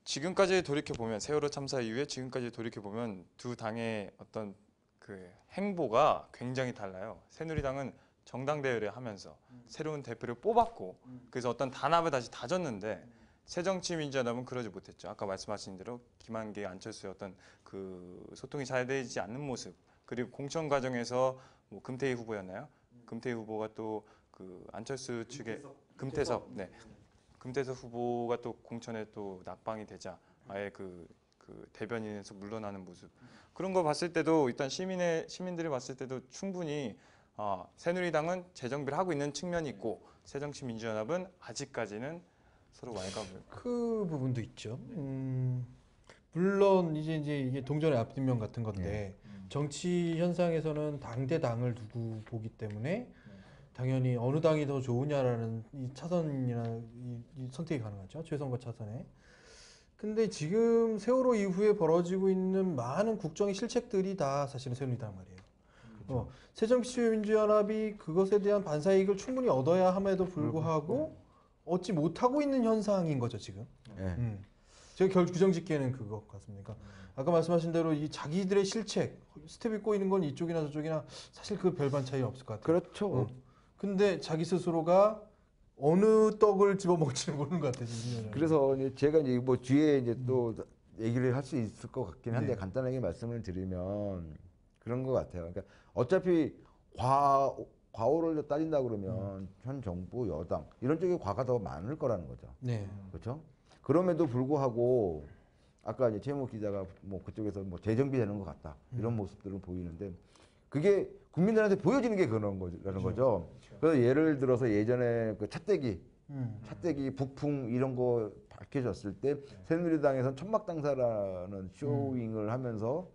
지금까지 돌이켜 보면 세월호 참사 이후에 지금까지 돌이켜 보면 두 당의 어떤 그 행보가 굉장히 달라요. 새누리당은 정당대회를 하면서 새로운 대표를 뽑았고 그래서 어떤 단합을 다시 다졌는데 새정치민주연합은 그러지 못했죠. 아까 말씀하신 대로 김한길, 안철수의 어떤 그 소통이 잘 되지 않는 모습 그리고 공천 과정에서 뭐 금태희 후보였나요? 금태희 후보가 또 그 안철수 측의 금태섭 금태섭 후보가 또 공천에 또 낙방이 되자 아예 그 대변인에서 물러나는 모습 그런 거 봤을 때도 일단 시민들이 봤을 때도 충분히 새누리당은 재정비를 하고 있는 측면이 있고 새정치민주연합은 아직까지는 서로 왈가불. 그 부분도 있죠. 물론 이제 이게 동전의 앞뒷면 같은 건데 정치 현상에서는 당 대 당을 두고 보기 때문에 당연히 어느 당이 더 좋으냐라는 이 차선이나 이 선택이 가능하죠. 최선과 차선에. 근데 지금 세월호 이후에 벌어지고 있는 많은 국정의 실책들이 다 사실은 새누리당 말이에요. 새정치민주연합이 그것에 대한 반사이익을 충분히 얻어야 함에도 불구하고 얻지 못하고 있는 현상인 거죠 지금. 제가 규정짓기에는 그것 같습니다. 아까 말씀하신 대로 이 자기들의 실책, 스텝이 꼬이는 건 이쪽이나 저쪽이나 사실 그 별반 차이 없을 것 같아요. 그렇죠. 근데 자기 스스로가 어느 떡을 집어먹지는 모르는 것 같아요. 그래서 이제 제가 이제 뭐 뒤에 이제 또 얘기를 할 수 있을 것 같긴 한데 간단하게 말씀을 드리면 그런 것 같아요. 그러니까 어차피 과오를 따진다 그러면 현 정부 여당 이런 쪽에 과가 더 많을 거라는 거죠. 네. 그렇죠? 그럼에도 불구하고 아까 이제 최모 기자가 뭐 그쪽에서 뭐 재정비되는 것 같다 이런 모습들을 보이는데 그게 국민들한테 보여지는 게 그런 거라는 거죠. 그래서 예를 들어서 예전에 그 차떼기 북풍 이런 거 밝혀졌을 때 새누리당에서는 천막당사라는 쇼잉을 하면서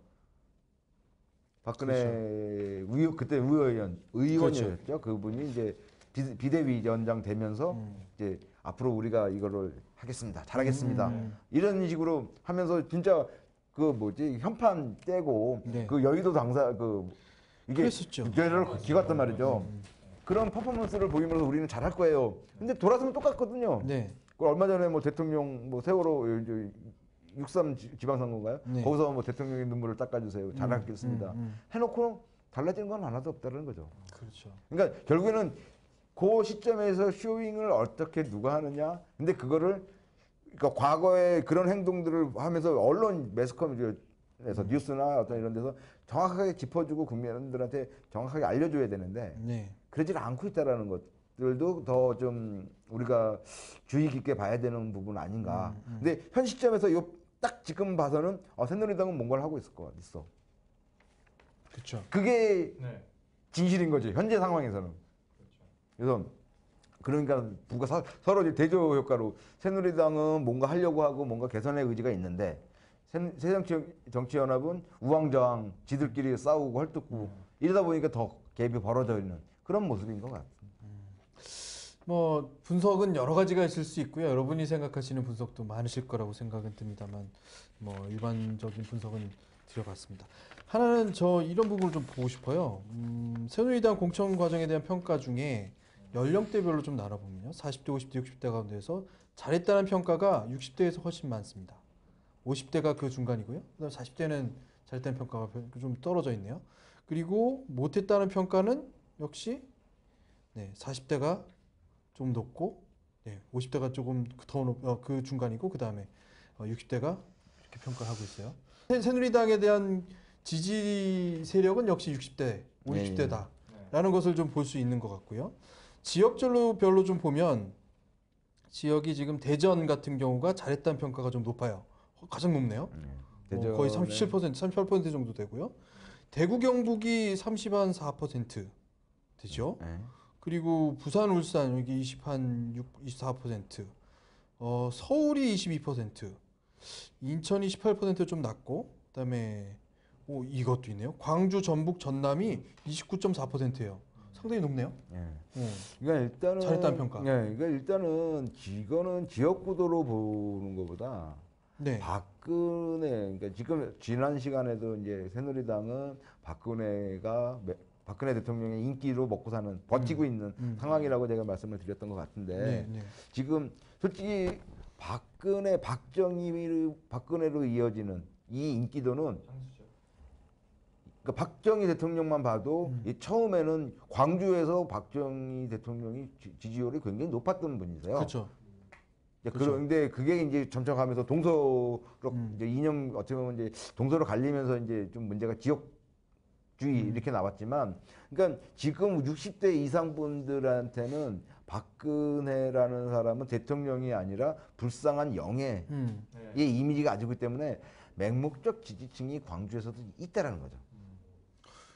박근혜 그때 의원이었죠. 그분이 이제 비대위원장 되면서 이제 앞으로 우리가 이거를 하겠습니다. 잘하겠습니다. 이런 식으로 하면서 진짜 그 뭐지 현판 떼고 그 여의도 당사 이게 뇌를 기갔단 말이죠. 그런 퍼포먼스를 보이면서 우리는 잘할 거예요. 근데 돌아서면 똑같거든요. 그 얼마 전에 뭐 대통령 뭐 세월호 6.3 지방선거인가요? 거기서 뭐 대통령의 눈물을 닦아주세요. 잘하겠습니다. 해놓고 달라지는 건 하나도 없다는 거죠. 그렇죠. 그러니까 결국에는 그 시점에서 쇼잉을 어떻게 누가 하느냐. 근데 그거를 그러니까 과거에 그런 행동들을 하면서 언론 매스컴에서 뉴스나 어떤 이런 데서 정확하게 짚어주고 국민들한테 정확하게 알려줘야 되는데 그러질 않고 있다라는 것들도 더 좀 우리가 주의 깊게 봐야 되는 부분 아닌가. 근데 현 시점에서 딱 지금 봐서는 새누리당은 뭔가를 하고 있어. 그렇죠. 그게 진실인 거지 현재 상황에서는. 그래서 그러니까 서로 대조 효과로 새누리당은 뭔가 하려고 하고 뭔가 개선의 의지가 있는데 새정치연합은 우왕좌왕 지들끼리 싸우고 헐뜯고 이러다 보니까 더 갭이 벌어져 있는 그런 모습인 것 같습니다. 뭐 분석은 여러 가지가 있을 수 있고요. 여러분이 생각하시는 분석도 많으실 거라고 생각은 듭니다만 뭐 일반적인 분석은 드려봤습니다. 하나는 저 이런 부분을 좀 보고 싶어요. 새누리당 공천 과정에 대한 평가 중에 연령대별로 좀 나눠보면요. 40대, 50대, 60대 가운데서 잘했다는 평가가 60대에서 훨씬 많습니다. 50대가 그 중간이고요. 그다음 40대는 잘했다는 평가가 좀 떨어져 있네요. 그리고 못했다는 평가는 역시 40대가 좀 높고 50대가 조금 더 그 중간이고 그 다음에 60대가 이렇게 평가를 하고 있어요. 새누리당에 대한 지지 세력은 역시 60대, 50대다라는 것을 좀 볼 수 있는 것 같고요. 지역별로 좀 보면 지역이 지금 대전 같은 경우가 잘했다는 평가가 좀 높아요. 가장 높네요. 거의 37%, 38% 정도 되고요. 대구 경북이 34% 되죠. 그리고 부산, 울산 여기 24%, 서울이 22%, 인천이 18% 좀 낮고, 그다음에 이것도 있네요. 광주, 전북, 전남이 29.4%예요. 상당히 높네요. 그러니까 일단은 잘했다는 평가. 그러니까 일단은 이거는 지역 구도로 보는 것보다 박근혜, 그러니까 지금 지난 시간에도 이제 새누리당은 박근혜 대통령의 인기로 먹고 사는 버티고 있는 상황이라고 제가 말씀을 드렸던 것 같은데 지금 솔직히 박근혜로 이어지는 이 인기도는 그러니까 박정희 대통령만 봐도 처음에는 광주에서 박정희 대통령이 지지율이 굉장히 높았던 분이세요. 그렇죠. 그런데 그게 이제 점점 가면서 동서로 이제 이념 어떻게 보면 이제 동서로 갈리면서 이제 좀 문제가 지역주의 이렇게 나왔지만, 그러니까 지금 60대 이상 분들한테는 박근혜라는 사람은 대통령이 아니라 불쌍한 영예의 이미지가 가지고 있기 때문에 맹목적 지지층이 광주에서도 있다라는 거죠.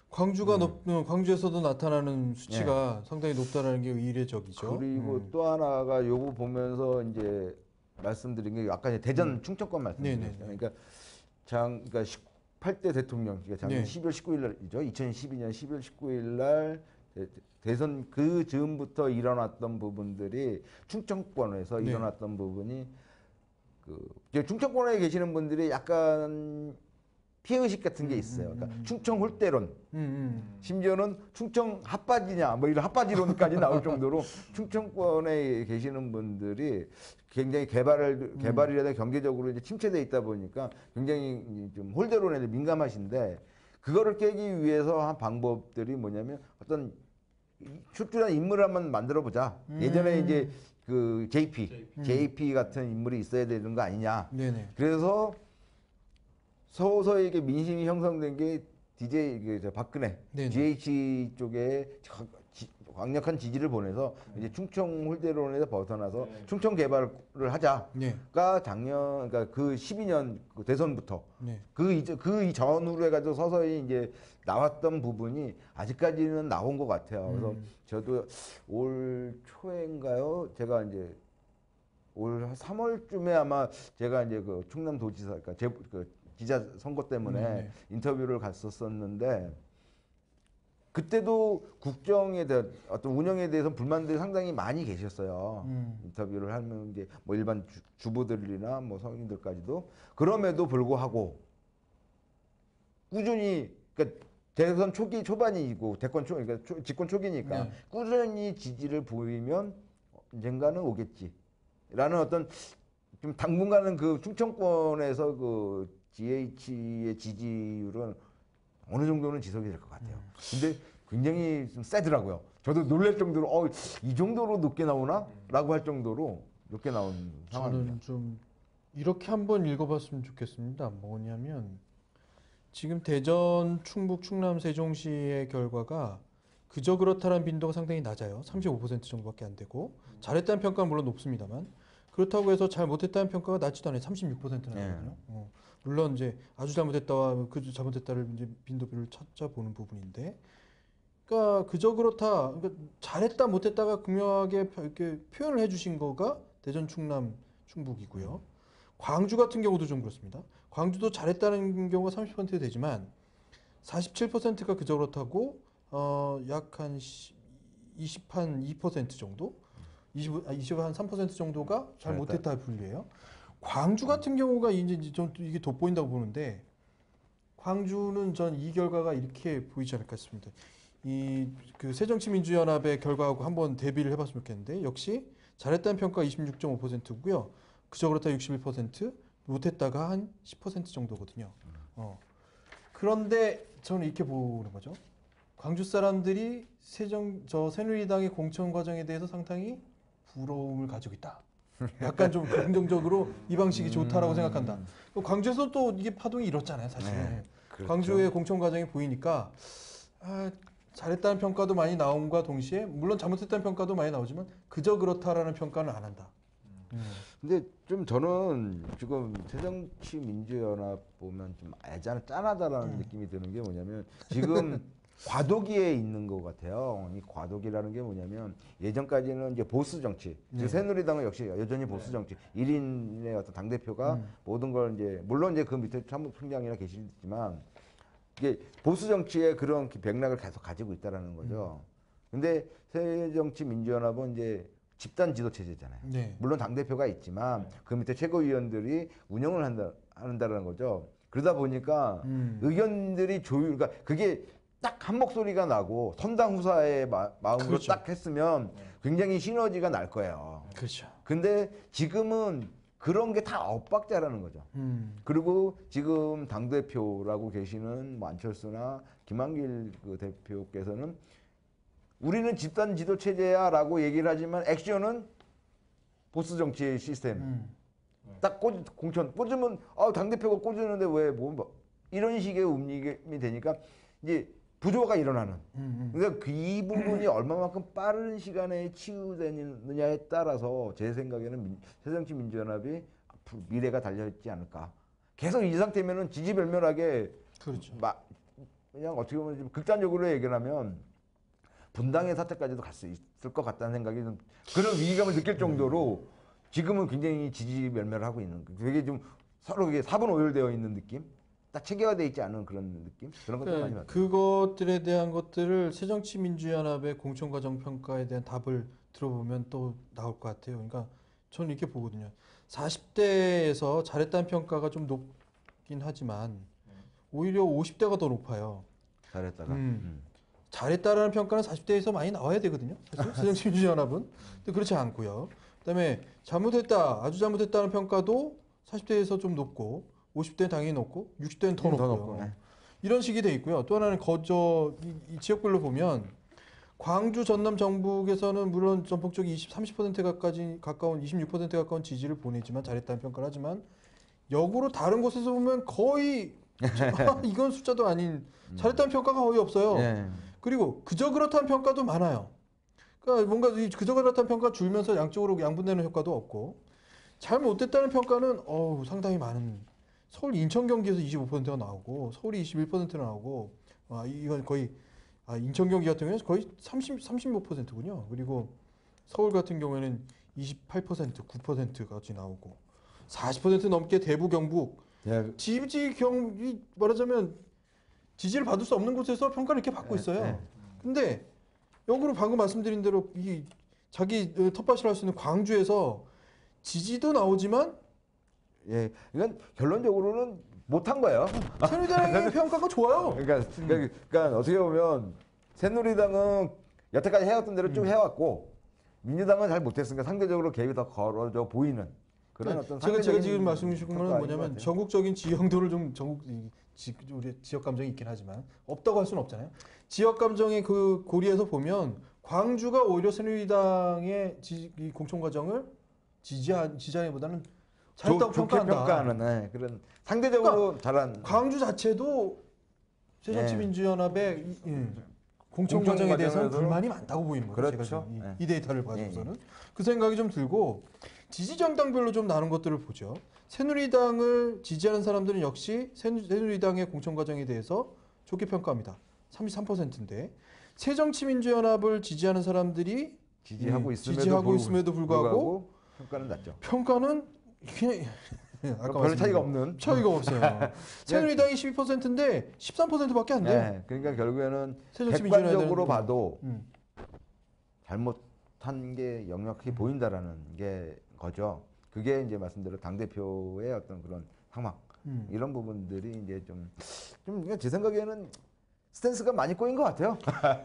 광주에서도 나타나는 수치가 상당히 높다라는 게 의례적이죠. 그리고 또 하나가 요거 보면서 이제 말씀드린 게 아까 이제 대전 충청권 말씀드렸잖아요. 그러니까 그러니까 18대 대통령, 그러니까 작년 12월 19일 날이죠. 2012년 12월 19일 날 대선 그 즈음부터 일어났던 부분들이 충청권에서 일어났던 부분이 충청권에 계시는 분들이 약간 피해의식 같은 게 있어요. 그러니까 충청 홀대론, 심지어는 충청 핫바지냐, 뭐 이런 핫바지론까지 나올 정도로 충청권에 계시는 분들이 굉장히 개발이라든가 경제적으로 이제 침체돼 있다 보니까 굉장히 좀 홀대론에 민감하신데 그거를 깨기 위해서 한 방법들이 뭐냐면 어떤 출중한 인물을 한번 만들어 보자. 예전에 이제 그 JP 같은 인물이 있어야 되는 거 아니냐. 그래서 서서히 이게 민심이 형성된 게 박근혜, GH 쪽에 강력한 지지를 보내서 이제 충청 홀대론에서 벗어나서 충청 개발을 하자가 그러니까 그 12년 그 대선부터 그 전후로 해가지고 서서히 이제 나왔던 부분이 아직까지는 나온 것 같아요. 그래서 저도 올 초인가요? 제가 이제 올 3월쯤에 아마 제가 이제 그 충남도지사, 그러니까 기자 선거 때문에 인터뷰를 갔었었는데 그때도 국정에 대한 어떤 운영에 대해서 불만들이 상당히 많이 계셨어요. 인터뷰를 하면 이제 뭐 일반 주부들이나 뭐 성인들까지도. 그럼에도 불구하고 꾸준히, 그러니까 대선 초반이고 그러니까 집권 초기니까 꾸준히 지지를 보이면 언젠가는 오겠지라는 어떤 좀 당분간은 그 충청권에서 그 GH의 지지율은 어느 정도는 지속이 될 것 같아요. 근데 굉장히 좀 세더라고요. 저도 놀랄 정도로 이 정도로 높게 나오나? 라고 할 정도로 높게 나온 상황입니다. 저는 좀 이렇게 한번 읽어봤으면 좋겠습니다. 뭐냐면 지금 대전, 충북, 충남, 세종시의 결과가 그저 그렇다라는 빈도가 상당히 낮아요. 35% 정도밖에 안 되고 잘했다는 평가는 물론 높습니다만 그렇다고 해서 잘 못했다는 평가가 낮지도 않아요. 36%나 나거든요. 물론 이제 아주 잘못했다와 그 잘못했다를 이제 빈도별로 찾아보는 부분인데, 그러니까 그저 그렇다, 그러니까 잘했다 못했다가 극명하게 이렇게 표현을 해주신 거가 대전, 충남, 충북이고요. 광주 같은 경우도 좀 그렇습니다. 광주도 잘했다는 경우가 30% 되지만 47%가 그저 그렇다고 약 한 2% 정도, 3% 정도가 잘 못했다 분류예요. 광주 같은 경우가 이제 좀 이게 돋보인다고 보는데, 광주는 전 이 결과가 이렇게 보이지 않을까 싶습니다. 그 새정치민주연합의 결과하고 한번 대비를 해봤으면 좋겠는데, 역시 잘했다는 평가가 26.5%고요. 그저 그렇다 61%, 못했다가 한 10% 정도거든요. 그런데 저는 이렇게 보는 거죠. 광주 사람들이 새누리당의 공천 과정에 대해서 상당히 부러움을 가지고 있다. 약간 좀 긍정적으로 이 방식이 좋다라고 생각한다. 광주에서 또 이게 파동이 이렇잖아요, 사실. 그렇죠. 광주의 공천 과정이 보이니까 잘했다는 평가도 많이 나옴과 동시에 물론 잘못했다는 평가도 많이 나오지만 그저 그렇다라는 평가는 안 한다. 근데 좀 저는 지금 새정치민주연합 보면 좀 짠하다라는 느낌이 드는 게 뭐냐면 지금 과도기에 있는 것 같아요. 이 과도기라는 게 뭐냐면 예전까지는 이제 보수 정치, 즉 새누리당은 역시 여전히 보수 정치, 1인의 어떤 당대표가 모든 걸 이제 물론 이제 그 밑에 참모총장이나 계시지만 이게 보수 정치의 그런 맥락을 계속 가지고 있다라는 거죠. 근데 새정치민주연합은 이제 집단 지도 체제잖아요. 물론 당대표가 있지만 그 밑에 최고위원들이 운영을 한다는 거죠. 그러다 보니까 의견들이 그러니까 그게 딱 한 목소리가 나고 선당 후사의 마음으로 딱 했으면 굉장히 시너지가 날 거예요. 그렇죠. 근데 지금은 그런 게 다 엇박자라는 거죠. 그리고 지금 당대표라고 계시는 뭐 안철수나 김한길 그 대표께서는 우리는 집단 지도 체제야 라고 얘기를 하지만 액션은 보수 정치 시스템. 딱 공천 꽂으면 당대표가 꽂으는데 왜 뭐 이런 식의 움직임이 되니까 이제 부조화가 일어나는. 그러니까 이 부분이 얼마만큼 빠른 시간에 치유되느냐에 따라서 제 생각에는 새정치민주연합이 미래가 달려있지 않을까. 계속 이 상태면은 지지멸멸하게 그렇죠. 그냥 어떻게 보면 좀 극단적으로 얘기를 하면 분당의 사태까지도 갈 수 있을 것 같다는 생각이 좀 그런 위기감을 느낄 정도로 지금은 굉장히 지지멸멸을 하고 있는 되게 좀 서로 이게 사분오열되어 있는 느낌? 딱 체계화되어 있지 않은 그런 느낌? 그런 것들 많이 봤어요. 그것들에 대한 것들을 새정치민주연합의 공천과정평가에 대한 답을 들어보면 또 나올 것 같아요. 그러니까 저는 이렇게 보거든요. 40대에서 잘했다는 평가가 좀 높긴 하지만 오히려 50대가 더 높아요. 잘했다가. 잘했다라는 평가는 40대에서 많이 나와야 되거든요. 사실 새정치민주연합은. 근데 그렇지 않고요. 그다음에 잘못했다, 아주 잘못했다는 평가도 40대에서 좀 높고 50대는 당연히 높고 60대는 더 높고요. 네. 이런 식이 돼 있고요. 또 하나는 이 지역별로 보면 광주, 전남, 전북에서는 물론 전폭적인 30%가 가까운 26% 가까운 지지를 보내지만 잘했다는 평가를 하지만 역으로 다른 곳에서 보면 거의 이건 숫자도 아닌 잘했다는 평가가 거의 없어요. 네. 그리고 그저 그렇다는 평가도 많아요. 그러니까 뭔가 그저 그렇다는 평가 줄면서 양쪽으로 양분되는 효과도 없고 잘 못됐다는 평가는 상당히 많은 서울, 인천, 경기에서 25%가 나오고 서울이 21%가 나오고 이건 거의 인천, 경기 같은 경우는 거의 35%군요. 그리고 서울 같은 경우에는 28%, 9%까지 나오고 40% 넘게 대부 경북 말하자면 지지를 받을 수 없는 곳에서 평가를 이렇게 받고 있어요. 근데 역으로 방금 말씀드린 대로 자기 텃밭을 할 수 있는 광주에서 지지도 나오지만 이건 결론적으로는 못한 거예요. 새누리당의 평가가 좋아요. 그러니까 어떻게 보면 새누리당은 여태까지 해왔던 대로 쭉 해왔고 민주당은 잘 못했으니까 상대적으로 갭이 더 걸어져 보이는 그런 어떤 제가 지금 말씀해 주신 거는 뭐냐면 전국적인 지형도를 좀 우리 지역 감정이 있긴 하지만 없다고 할 수는 없잖아요. 지역 감정의 그 고리에서 보면 광주가 오히려 새누리당의 이 공천 과정을 지지하기보다는 잘했다고 평가하는 그런 상대적으로 잘한 광주 자체도 새정치민주연합의 공천 과정에 대해서는 불만이 많다고 보이는 거죠. 그렇죠. 제가 이 데이터를 가지고서는 그 생각이 좀 들고 지지 정당별로 좀 나눈 것들을 보죠. 새누리당을 지지하는 사람들은 역시 새누리당의 공천 과정에 대해서 좋게 평가합니다. 33%인데 새정치민주연합을 지지하는 사람들이 지지하고 있음에도 불구하고 평가는 낮죠. 평가는 그냥 별 차이가 없는. 차이가 없어요. 새누리당이 12%인데 13%밖에 안 돼. 그러니까 결국에는 객관적으로 봐도 잘못한 게 역력하게 보인다라는 게 거죠. 그게 이제 말씀대로 당 대표의 어떤 그런 상황 이런 부분들이 이제 좀 제 생각에는 스탠스가 많이 꼬인 것 같아요.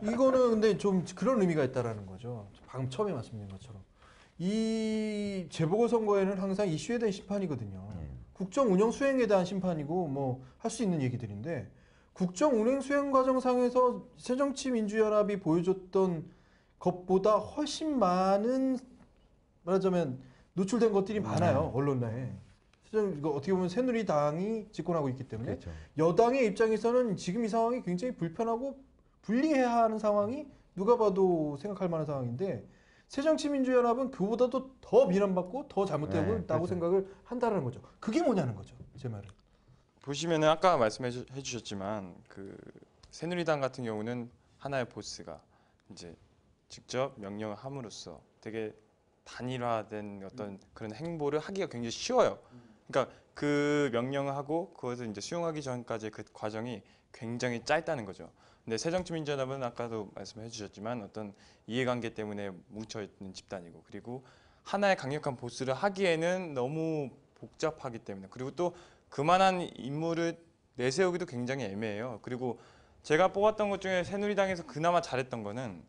이거는 근데 좀 그런 의미가 있다라는 거죠. 방금 처음에 말씀드린 것처럼. 이 재보궐선거에는 항상 이슈에 대한 심판이거든요. 국정 운영 수행에 대한 심판이고 뭐 할 수 있는 얘기들인데 국정 운행 수행 과정상에서 새정치민주연합이 보여줬던 것보다 훨씬 많은 말하자면 노출된 것들이 많아요. 언론에. 이거 어떻게 보면 새누리당이 집권하고 있기 때문에 그렇죠. 여당의 입장에서는 지금 이 상황이 굉장히 불편하고 불리해하는 상황이 누가 봐도 생각할 만한 상황인데 새정치민주연합은 그보다도 더 비난받고 더 잘못되고 있다고 생각을 한다는 거죠. 그게 뭐냐는 거죠. 제 말은. 보시면은 아까 말씀해 주셨지만 그 새누리당 같은 경우는 하나의 보스가 이제 직접 명령을 함으로써 되게 단일화된 어떤 그런 행보를 하기가 굉장히 쉬워요. 그러니까 그 명령을 하고 그것을 이제 수용하기 전까지 그 과정이 굉장히 짧다는 거죠. 근데 새정치민주연합은 아까도 말씀해 주셨지만 어떤 이해관계 때문에 뭉쳐있는 집단이고 그리고 하나의 강력한 보스를 하기에는 너무 복잡하기 때문에 그리고 또 그만한 인물을 내세우기도 굉장히 애매해요. 그리고 제가 뽑았던 것 중에 새누리당에서 그나마 잘했던 거는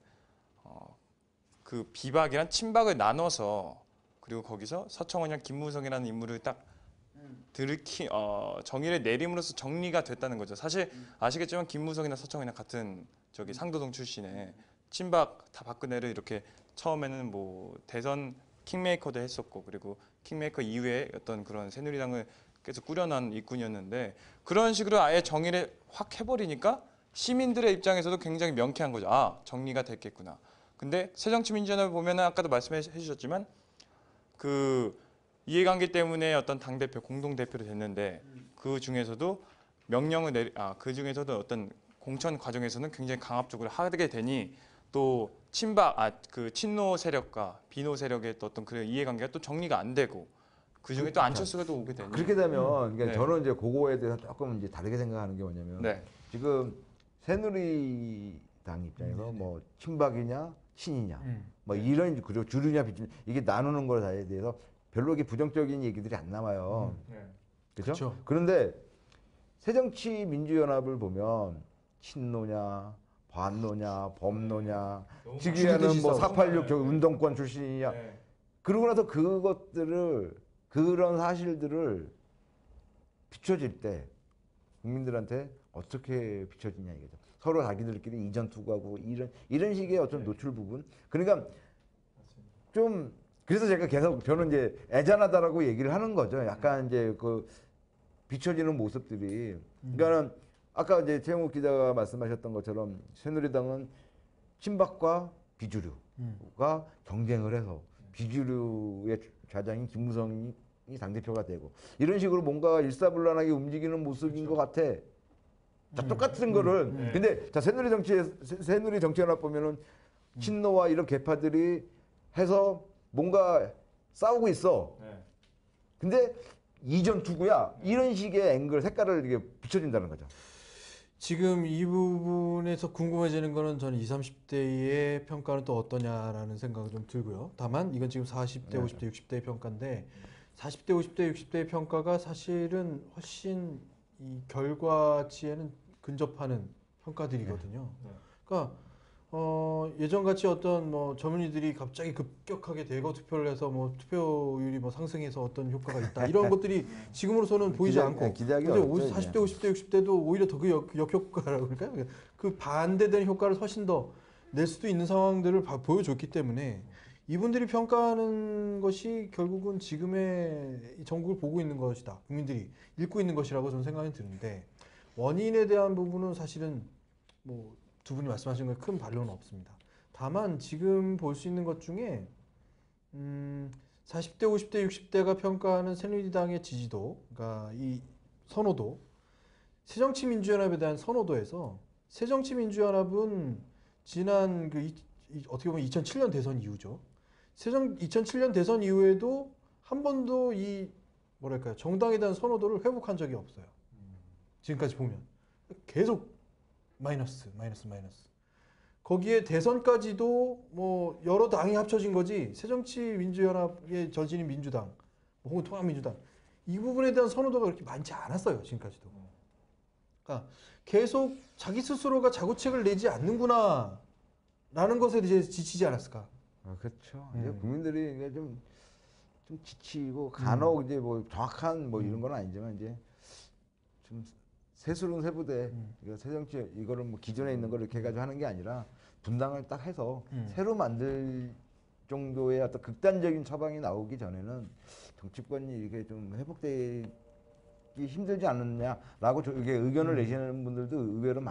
그 비박이랑 친박을 나눠서 그리고 거기서 서청원이랑 김무성이라는 인물을 딱 정의를 내림으로써 정리가 됐다는 거죠. 사실 아시겠지만 김무성이나 서청원이나 같은 저기 상도동 출신의 친박 다 박근혜를 이렇게 처음에는 뭐 대선 킹메이커도 했었고 그리고 킹메이커 이후에 어떤 그런 새누리당을 계속 꾸려난 일꾼이었는데 그런 식으로 아예 정의를 확 해버리니까 시민들의 입장에서도 굉장히 명쾌한 거죠. 아, 정리가 됐겠구나. 근데 새정치민주연합을 보면은 아까도 말씀해 주셨지만 그 이해관계 때문에 어떤 당대표, 공동대표로 됐는데 그 중에서도 그 중에서도 어떤 공천 과정에서는 굉장히 강압적으로 하게 되니 또 그 친노 세력과 비노 세력의 또 어떤 그 이해관계가 또 정리가 안 되고 그 중에 또 안철수가 또 오게 되니 그렇게 되면 그러니까 저는 이제 그거에 대해서 조금 이제 다르게 생각하는 게 뭐냐면 지금 새누리당 입장에서 뭐 친박이냐 친이냐 뭐 이런 그리고 주류냐 비주류 이게 나누는 거에 대해서 별로 이게 부정적인 얘기들이 안 나와요. 그렇죠? 그런데 새정치민주연합을 보면 친노냐 반노냐 범노냐 지금에는 뭐 486 운동권 출신이냐 그러고 나서 그런 사실들을 비춰질 때 국민들한테 어떻게 비춰지냐 이거죠. 서로 자기들끼리 이전 투구하고 이런 식의 어떤 노출 부분. 그러니까 좀 그래서 제가 계속 저는 이제 애잔하다라고 얘기를 하는 거죠. 약간 이제 그 비춰지는 모습들이. 그러니까는 아까 이제 최영욱 기자가 말씀하셨던 것처럼 새누리당은 친박과 비주류가 경쟁을 해서 비주류의 좌장인 김무성이 당대표가 되고 이런 식으로 뭔가 일사불란하게 움직이는 모습인 것 같아. 자, 똑같은 거를 근데 자 새누리 정치연합 보면은 친노와 이런 계파들이 해서 뭔가 싸우고 있어. 근데 이전 투구야. 이런 식의 앵글, 색깔을 이게 비춰진다는 거죠. 지금 이 부분에서 궁금해지는 거는 저는 20, 30대의 평가는 또 어떠냐라는 생각이 좀 들고요. 다만 이건 지금 40대, 50대, 60대의 평가인데 40대, 50대, 60대의 평가가 사실은 훨씬 이 결과치에는 근접하는 평가들이거든요. 그러니까 예전같이 어떤 뭐 젊은이들이 갑자기 급격하게 대거 투표를 해서 뭐 투표율이 뭐 상승해서 어떤 효과가 있다 이런 것들이 지금으로서는 보이지 않고 근데 40대, 50대, 60대도 오히려 더 그 역효과라고 그럴까요? 그 반대되는 효과를 훨씬 더 낼 수도 있는 상황들을 보여줬기 때문에 이분들이 평가하는 것이 결국은 지금의 이 전국을 보고 있는 것이다. 국민들이 읽고 있는 것이라고 저는 생각이 드는데 원인에 대한 부분은 사실은 뭐 두 분이 말씀하신 거에 큰 반론은 없습니다. 다만 지금 볼 수 있는 것 중에 40대, 50대, 60대가 평가하는 새누리당의 지지도, 그러니까 이 선호도, 새정치민주연합에 대한 선호도에서 새정치민주연합은 지난 어떻게 보면 2007년 대선 이후죠. 2007년 대선 이후에도 한 번도 이 뭐랄까요 정당에 대한 선호도를 회복한 적이 없어요. 지금까지 보면 계속 마이너스. 거기에 대선까지도 뭐 여러 당이 합쳐진 거지 새정치민주연합의 절진인 민주당 혹은 통합민주당 이 부분에 대한 선호도가 그렇게 많지 않았어요. 지금까지도. 그러니까 계속 자기 스스로가 자구책을 내지 않는구나 라는 것에 대해 지치지 않았을까. 그렇죠. 이제 국민들이 이제 좀 지치고 간혹 이제 뭐 정확한 뭐 이런 건 아니지만 이제 좀 세술은 세부대, 새정치 이거를 뭐 기존에 있는 걸 이렇게 해가지고 하는 게 아니라 분당을 딱 해서 새로 만들 정도의 어떤 극단적인 처방이 나오기 전에는 정치권이 이렇게 좀 회복되기 힘들지 않느냐라고 이게 의견을 내시는 분들도 의외로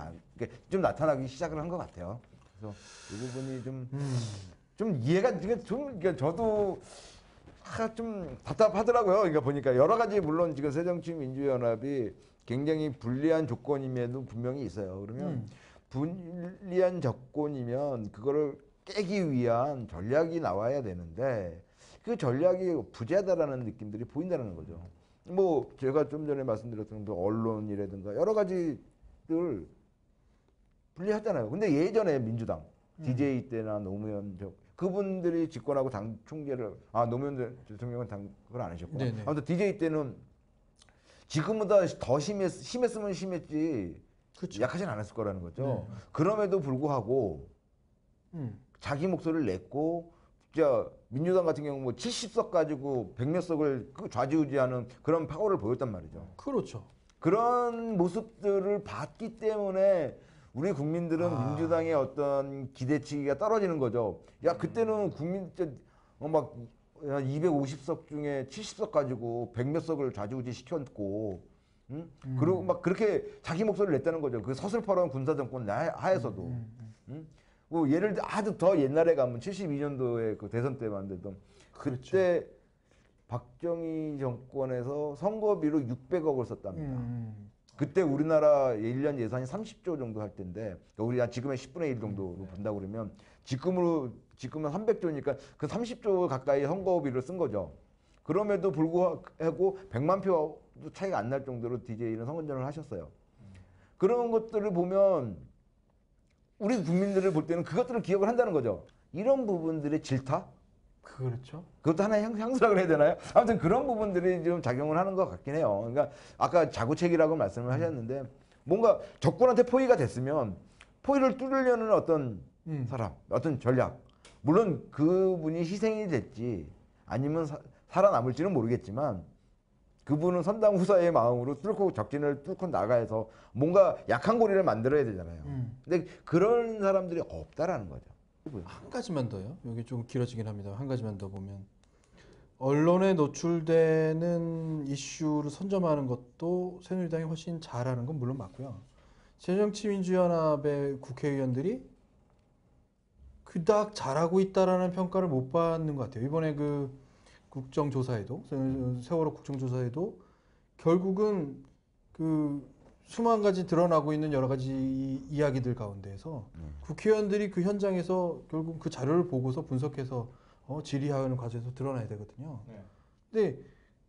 좀 나타나기 시작을 한 것 같아요. 그래서 이 부분이 좀 이해가 그러니까 저도 좀 답답하더라고요. 그러니까 보니까 여러 가지 물론 지금 새정치민주연합이 굉장히 불리한 조건임에도 분명히 있어요. 그러면 불리한 조건이면 그거를 깨기 위한 전략이 나와야 되는데 그 전략이 부재하다라는 느낌들이 보인다는 거죠. 뭐 제가 좀 전에 말씀드렸던 언론이라든가 여러 가지들 불리하잖아요. 근데 예전에 민주당 DJ 때나 노무현 그분들이 집권하고 당 총재를 노무현 대통령은 당을 안 하셨고 아무튼 DJ 때는 지금보다 더 심했으면 심했지 그렇죠. 약하진 않았을 거라는 거죠. 그럼에도 불구하고 자기 목소리를 냈고 진짜 민주당 같은 경우 뭐 70석 가지고 100몇 석을 좌지우지하는 그런 파워를 보였단 말이죠. 그렇죠. 그런 모습들을 봤기 때문에 우리 국민들은 민주당의 어떤 기대치가 떨어지는 거죠. 야 그때는 국민 막 250석 중에 70석 가지고 100몇 석을 좌지우지 시켰고 그리고 막 그렇게 자기 목소리를 냈다는 거죠. 그 서슬퍼런 군사정권 하에서도. 뭐 예를 들어 아주 더 옛날에 가면 72년도에 그 대선 때만 해도 그때 박정희 정권에서 선거비로 600억을 썼답니다. 그때 우리나라 1년 예산이 30조 정도 할 텐데 우리 지금의 10분의 1 정도로 본다고 그러면 지금은 300조니까 그 30조 가까이 선거비를 쓴 거죠. 그럼에도 불구하고 100만 표 차이가 안 날 정도로 DJ는 선거전을 하셨어요. 그런 것들을 보면 우리 국민들을 볼 때는 그것들을 기억을 한다는 거죠. 이런 부분들의 질타? 그렇죠. 그것도 하나의 향수라고 해야 되나요? 아무튼 그런 부분들이 좀 작용을 하는 것 같긴 해요. 그러니까 아까 자구책이라고 말씀을 하셨는데 뭔가 적군한테 포위가 됐으면 포위를 뚫으려는 어떤 사람, 어떤 전략. 물론 그분이 희생이 됐지 아니면 살아남을지는 모르겠지만 그분은 선당 후사의 마음으로 뚫고 적진을 뚫고 나가서 뭔가 약한 고리를 만들어야 되잖아요. 근데 그런 사람들이 없다라는 거죠. 한 가지만 더요. 여기 좀 길어지긴 합니다. 한 가지만 더 보면 언론에 노출되는 이슈를 선점하는 것도 새누리당이 훨씬 잘하는 건 물론 맞고요. 새정치민주연합의 국회의원들이 그닥 잘하고 있다라는 평가를 못 받는 것 같아요. 이번에 그 국정조사에도 세월호 국정조사에도 결국은 그 수만 가지 드러나고 있는 여러 가지 이야기들 가운데에서 국회의원들이 그 현장에서 결국 그 자료를 보고서 분석해서 질의하는 과정에서 드러나야 되거든요. 근데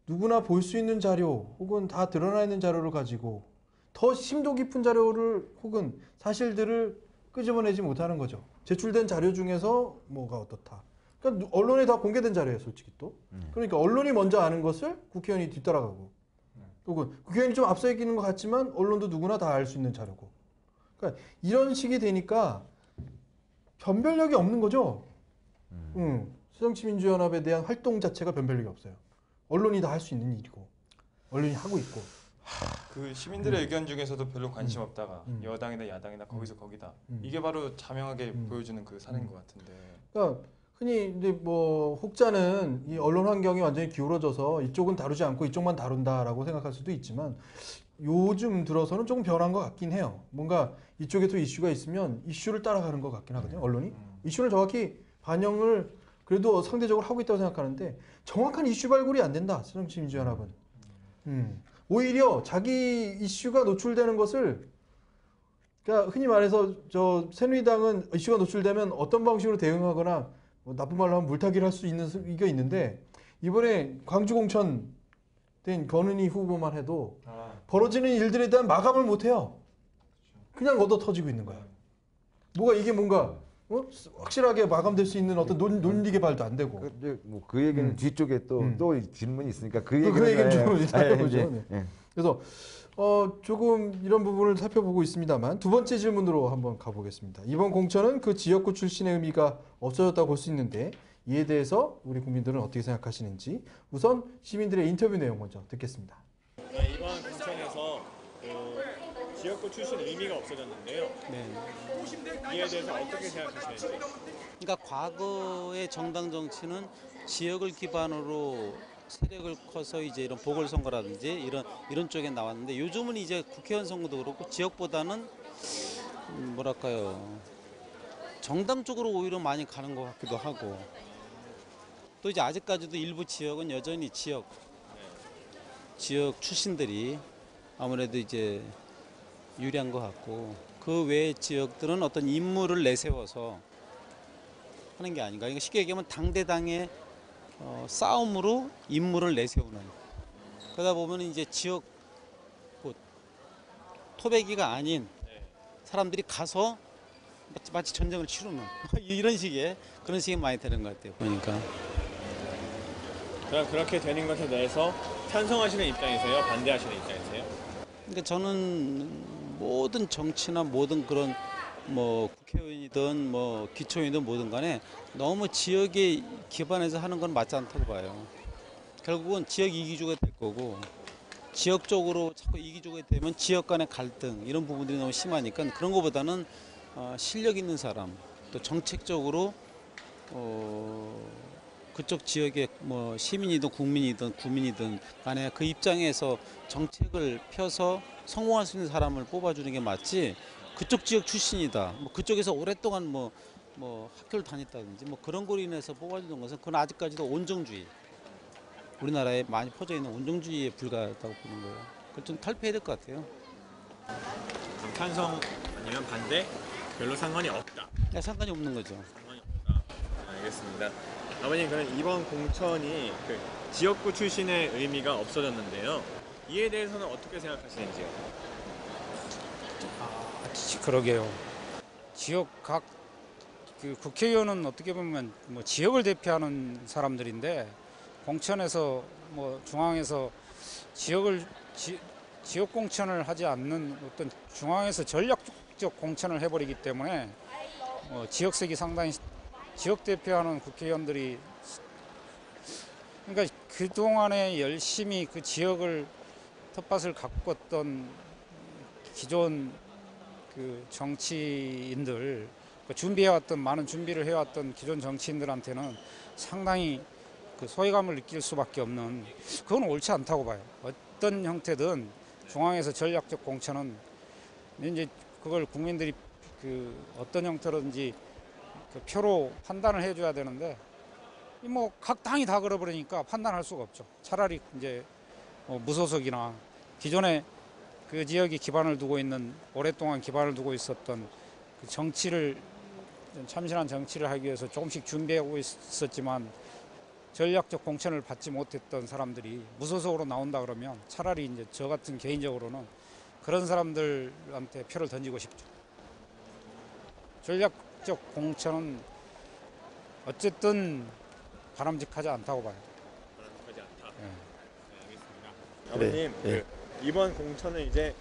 누구나 볼 수 있는 자료 혹은 다 드러나 있는 자료를 가지고 더 심도 깊은 자료를 혹은 사실들을 끄집어내지 못하는 거죠. 제출된 자료 중에서 뭐가 어떻다. 그러니까 언론에 다 공개된 자료예요, 솔직히 또. 그러니까 언론이 먼저 아는 것을 국회의원이 뒤따라가고 혹은 국회의원이 좀 앞서 있는 것 같지만 언론도 누구나 다 알 수 있는 자료고. 그러니까 이런 식이 되니까 변별력이 없는 거죠. 새정치민주연합에 대한 활동 자체가 변별력이 없어요. 언론이 다 할 수 있는 일이고 언론이 하고 있고. 그 시민들의 의견 중에서도 별로 관심 없다가 여당이나 야당이나 거기서 거기다. 이게 바로 자명하게 보여주는 그 사례인 것 같은데. 그러니까 흔히 이제 뭐 혹자는 이 언론 환경이 완전히 기울어져서 이쪽은 다루지 않고 이쪽만 다룬다라고 생각할 수도 있지만 요즘 들어서는 조금 변한 것 같긴 해요. 뭔가 이쪽에도 이슈가 있으면 이슈를 따라가는 것 같긴 하거든요. 언론이 이슈를 정확히 반영을 그래도 상대적으로 하고 있다고 생각하는데 정확한 이슈 발굴이 안 된다. 새정치민주연합은. 오히려 자기 이슈가 노출되는 것을 그러니까 흔히 말해서 저 새누리당은 이슈가 노출되면 어떤 방식으로 대응하거나 뭐 나쁜 말로 하면 물타기를 할 수 있는 이게 있는데 이번에 광주 공천 된 권은희 후보만 해도 벌어지는 일들에 대한 마감을 못 해요. 그냥 얻어 터지고 있는 거야. 뭐가 이게 뭔가 확실하게 마감될 수 있는 어떤 논리 개발도 안 되고. 뭐 그 얘기는 뒤쪽에 또 질문이 있으니까 그 얘기는 좀 네. 보죠. 그래서 조금 이런 부분을 살펴보고 있습니다만 두 번째 질문으로 한번 가보겠습니다. 이번 공천은 그 지역구 출신의 의미가 없어졌다고 볼 수 있는데 이에 대해서 우리 국민들은 어떻게 생각하시는지 우선 시민들의 인터뷰 내용 먼저 듣겠습니다. 네, 이번 공천에서 그 지역구 출신 의미가 없어졌는데요. 네. 이에 대해서 어떻게 생각하시는지. 그러니까 과거의 정당 정치는 지역을 기반으로 세력을 커서 이제 이런 보궐선거라든지 이런 쪽에 나왔는데 요즘은 이제 국회의원 선거도 그렇고 지역보다는 뭐랄까요 정당 쪽으로 오히려 많이 가는 것 같기도 하고 또 이제 아직까지도 일부 지역은 여전히 지역 출신들이 아무래도 이제 유리한 것 같고 그 외의 지역들은 어떤 인물을 내세워서 하는 게 아닌가. 그러니까 쉽게 얘기하면 당대당의 싸움으로 인물을 내세우는. 그러다 보면 이제 지역 뭐, 토백이가 아닌 사람들이 가서 마치 전쟁을 치르는 이런 식의 그런 식이 많이 되는 것 같아요. 보니까. 그럼 그렇게 되는 것에 대해서 찬성하시는 입장이세요? 반대하시는 입장이세요? 그러니까 저는 모든 정치나 모든 그런 뭐 국회의원이든 뭐 기초의원이든 뭐든 간에 너무 지역에 기반해서 하는 건 맞지 않다고 봐요. 결국은 지역 이기주가 될 거고 지역적으로 자꾸 이기주가 되면 지역 간의 갈등 이런 부분들이 너무 심하니까 그런 것보다는 실력 있는 사람 또 정책적으로 그 그쪽 지역의 뭐 시민이든 국민이든 구민이든 간에 그 입장에서 정책을 펴서 성공할 수 있는 사람을 뽑아주는 게 맞지. 그쪽 지역 출신이다. 뭐 그쪽에서 오랫동안 뭐 학교를 다녔다든지 뭐 그런 거로 인해서 뽑아주는 것은 그건 아직까지도 온정주의. 우리나라에 많이 퍼져 있는 온정주의에 불과하다고 보는 거예요. 그걸 좀 탈피해야 될 것 같아요. 그럼 찬성 아니면 반대? 별로 상관이 없다. 네, 상관이 없는 거죠. 상관이 없다. 알겠습니다. 아버님, 그럼 이번 공천이 그 지역구 출신의 의미가 없어졌는데요. 이에 대해서는 어떻게 생각하시는지요? 그러게요. 지역 각 그 국회의원은 어떻게 보면 뭐 지역을 대표하는 사람들인데 공천에서 뭐 중앙에서 지역 공천을 하지 않는 어떤 중앙에서 전략적 공천을 해버리기 때문에 지역색이 상당히 지역 대표하는 국회의원들이 그러니까 그 동안에 열심히 그 지역을 텃밭을 가꿨던 기존 그 정치인들 준비해왔던 많은 준비를 해왔던 기존 정치인들한테는 상당히 그 소외감을 느낄 수밖에 없는 그건 옳지 않다고 봐요. 어떤 형태든 중앙에서 전략적 공천은 이제 그걸 국민들이 그 어떤 형태로든지 그 표로 판단을 해줘야 되는데 뭐 각 당이 다 그러버리니까 판단할 수가 없죠. 차라리 이제 무소속이나 기존에 그 지역에 기반을 두고 있는 오랫동안 기반을 두고 있었던 그 정치를 참신한 정치를 하기 위해서 조금씩 준비하고 있었지만 전략적 공천을 받지 못했던 사람들이 무소속으로 나온다 그러면 차라리 이제 저 같은 개인적으로는 그런 사람들한테 표를 던지고 싶죠. 전략적 공천은 어쨌든 바람직하지 않다고 봐요. 바람직하지 않다. 네. 네, 알겠습니다. 아버님, 네. 이번 공천은 이제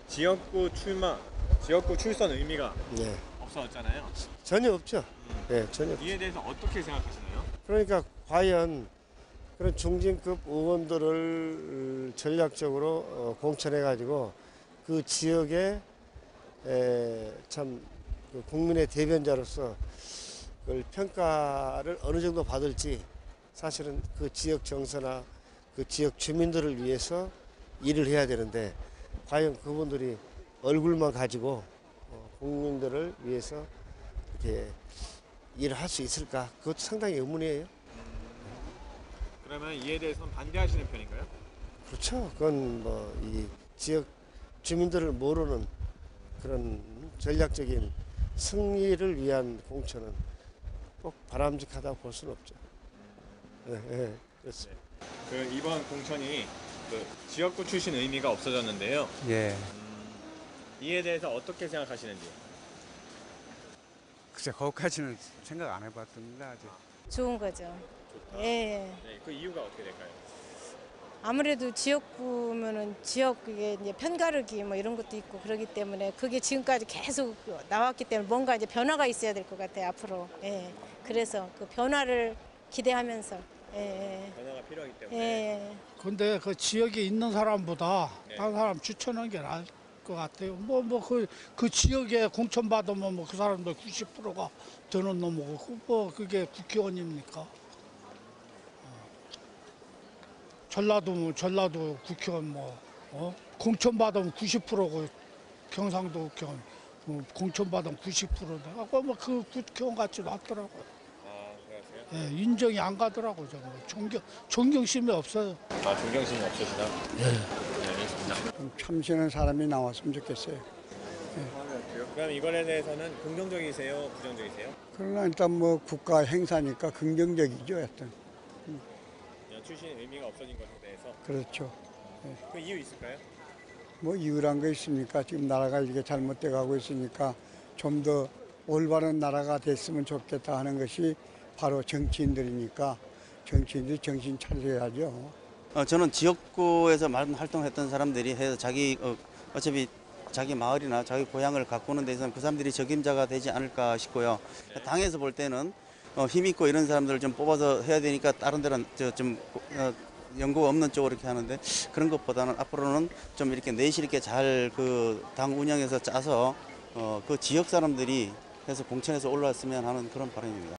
지역구 출선 의미가 네. 없어졌잖아요. 전혀 없죠. 네, 전혀 없죠. 이에 대해서 어떻게 생각하시나요? 그러니까 과연 그런 중진급 의원들을 전략적으로 공천해가지고 그 지역에 참 그 국민의 대변자로서 그걸 평가를 어느 정도 받을지 사실은 그 지역 정서나 그 지역 주민들을 위해서 일을 해야 되는데 과연 그분들이 얼굴만 가지고 국민들을 위해서 이렇게 일을 할 수 있을까? 그것도 상당히 의문이에요. 그러면 이에 대해서는 반대하시는 편인가요? 그렇죠. 그건 뭐 이 지역 주민들을 모르는 그런 전략적인 승리를 위한 공천은 꼭 바람직하다고 볼 수는 없죠. 네, 그렇습니다. 그 이번 공천이 그 지역구 출신 의미가 없어졌는데요. 예. 이에 대해서 어떻게 생각하시는지? 글쎄 거기까지는 생각 안 해봤습니다 아직. 좋은 거죠. 좋다. 예. 네, 그 이유가 어떻게 될까요? 아무래도 지역구면은 지역 그게 이제 편가르기 뭐 이런 것도 있고 그러기 때문에 그게 지금까지 계속 나왔기 때문에 뭔가 이제 변화가 있어야 될 것 같아요 앞으로. 예. 그래서 그 변화를 기대하면서. 예. 변화가 필요하기 때문에. 예. 근데 그 지역에 있는 사람보다 네. 다른 사람 추천하는 게 나을 것 같아요. 그 지역에 공천 받으면 뭐 그 사람들 90%가 되는 놈이고 뭐 그게 국회의원입니까? 전라도 국회의원 공천 받으면 90%고 경상도 국회의원 공천 받으면 90%인데 그 국회의원 같지도 않더라고요. 아, 그러세요? 예, 인정이 안 가더라고요. 존경심이 없어요. 아, 존경심이 없으시다? 예. 네, 알겠습니다. 좀 참신한 사람이 나왔으면 좋겠어요. 그럼 이거에 대해서는 긍정적이세요? 부정적이세요? 그러나 일단 뭐 국가 행사니까 긍정적이죠, 하여튼. 출신 의미가 없어진 것에 대해서. 그렇죠. 그 이유 있을까요? 뭐 이유란 거 있습니까? 지금 나라가 이렇게 잘못돼 가고 있으니까 좀 더 올바른 나라가 됐으면 좋겠다 하는 것이 바로 정치인들이니까 정치인들이 정신 차려야죠. 저는 지역구에서 많은 활동했던 사람들이 해서 어차피 자기 마을이나 자기 고향을 가꾸는 데 있어서는 그 사람들이 적임자가 되지 않을까 싶고요. 네. 당에서 볼 때는 힘 있고 이런 사람들을 좀 뽑아서 해야 되니까 다른 데는 좀 연고 없는 쪽으로 이렇게 하는데 그런 것보다는 앞으로는 좀 이렇게 내실 있게 잘 그 당 운영에서 짜서 그 지역 사람들이 해서 공천에서 올라왔으면 하는 그런 바람입니다.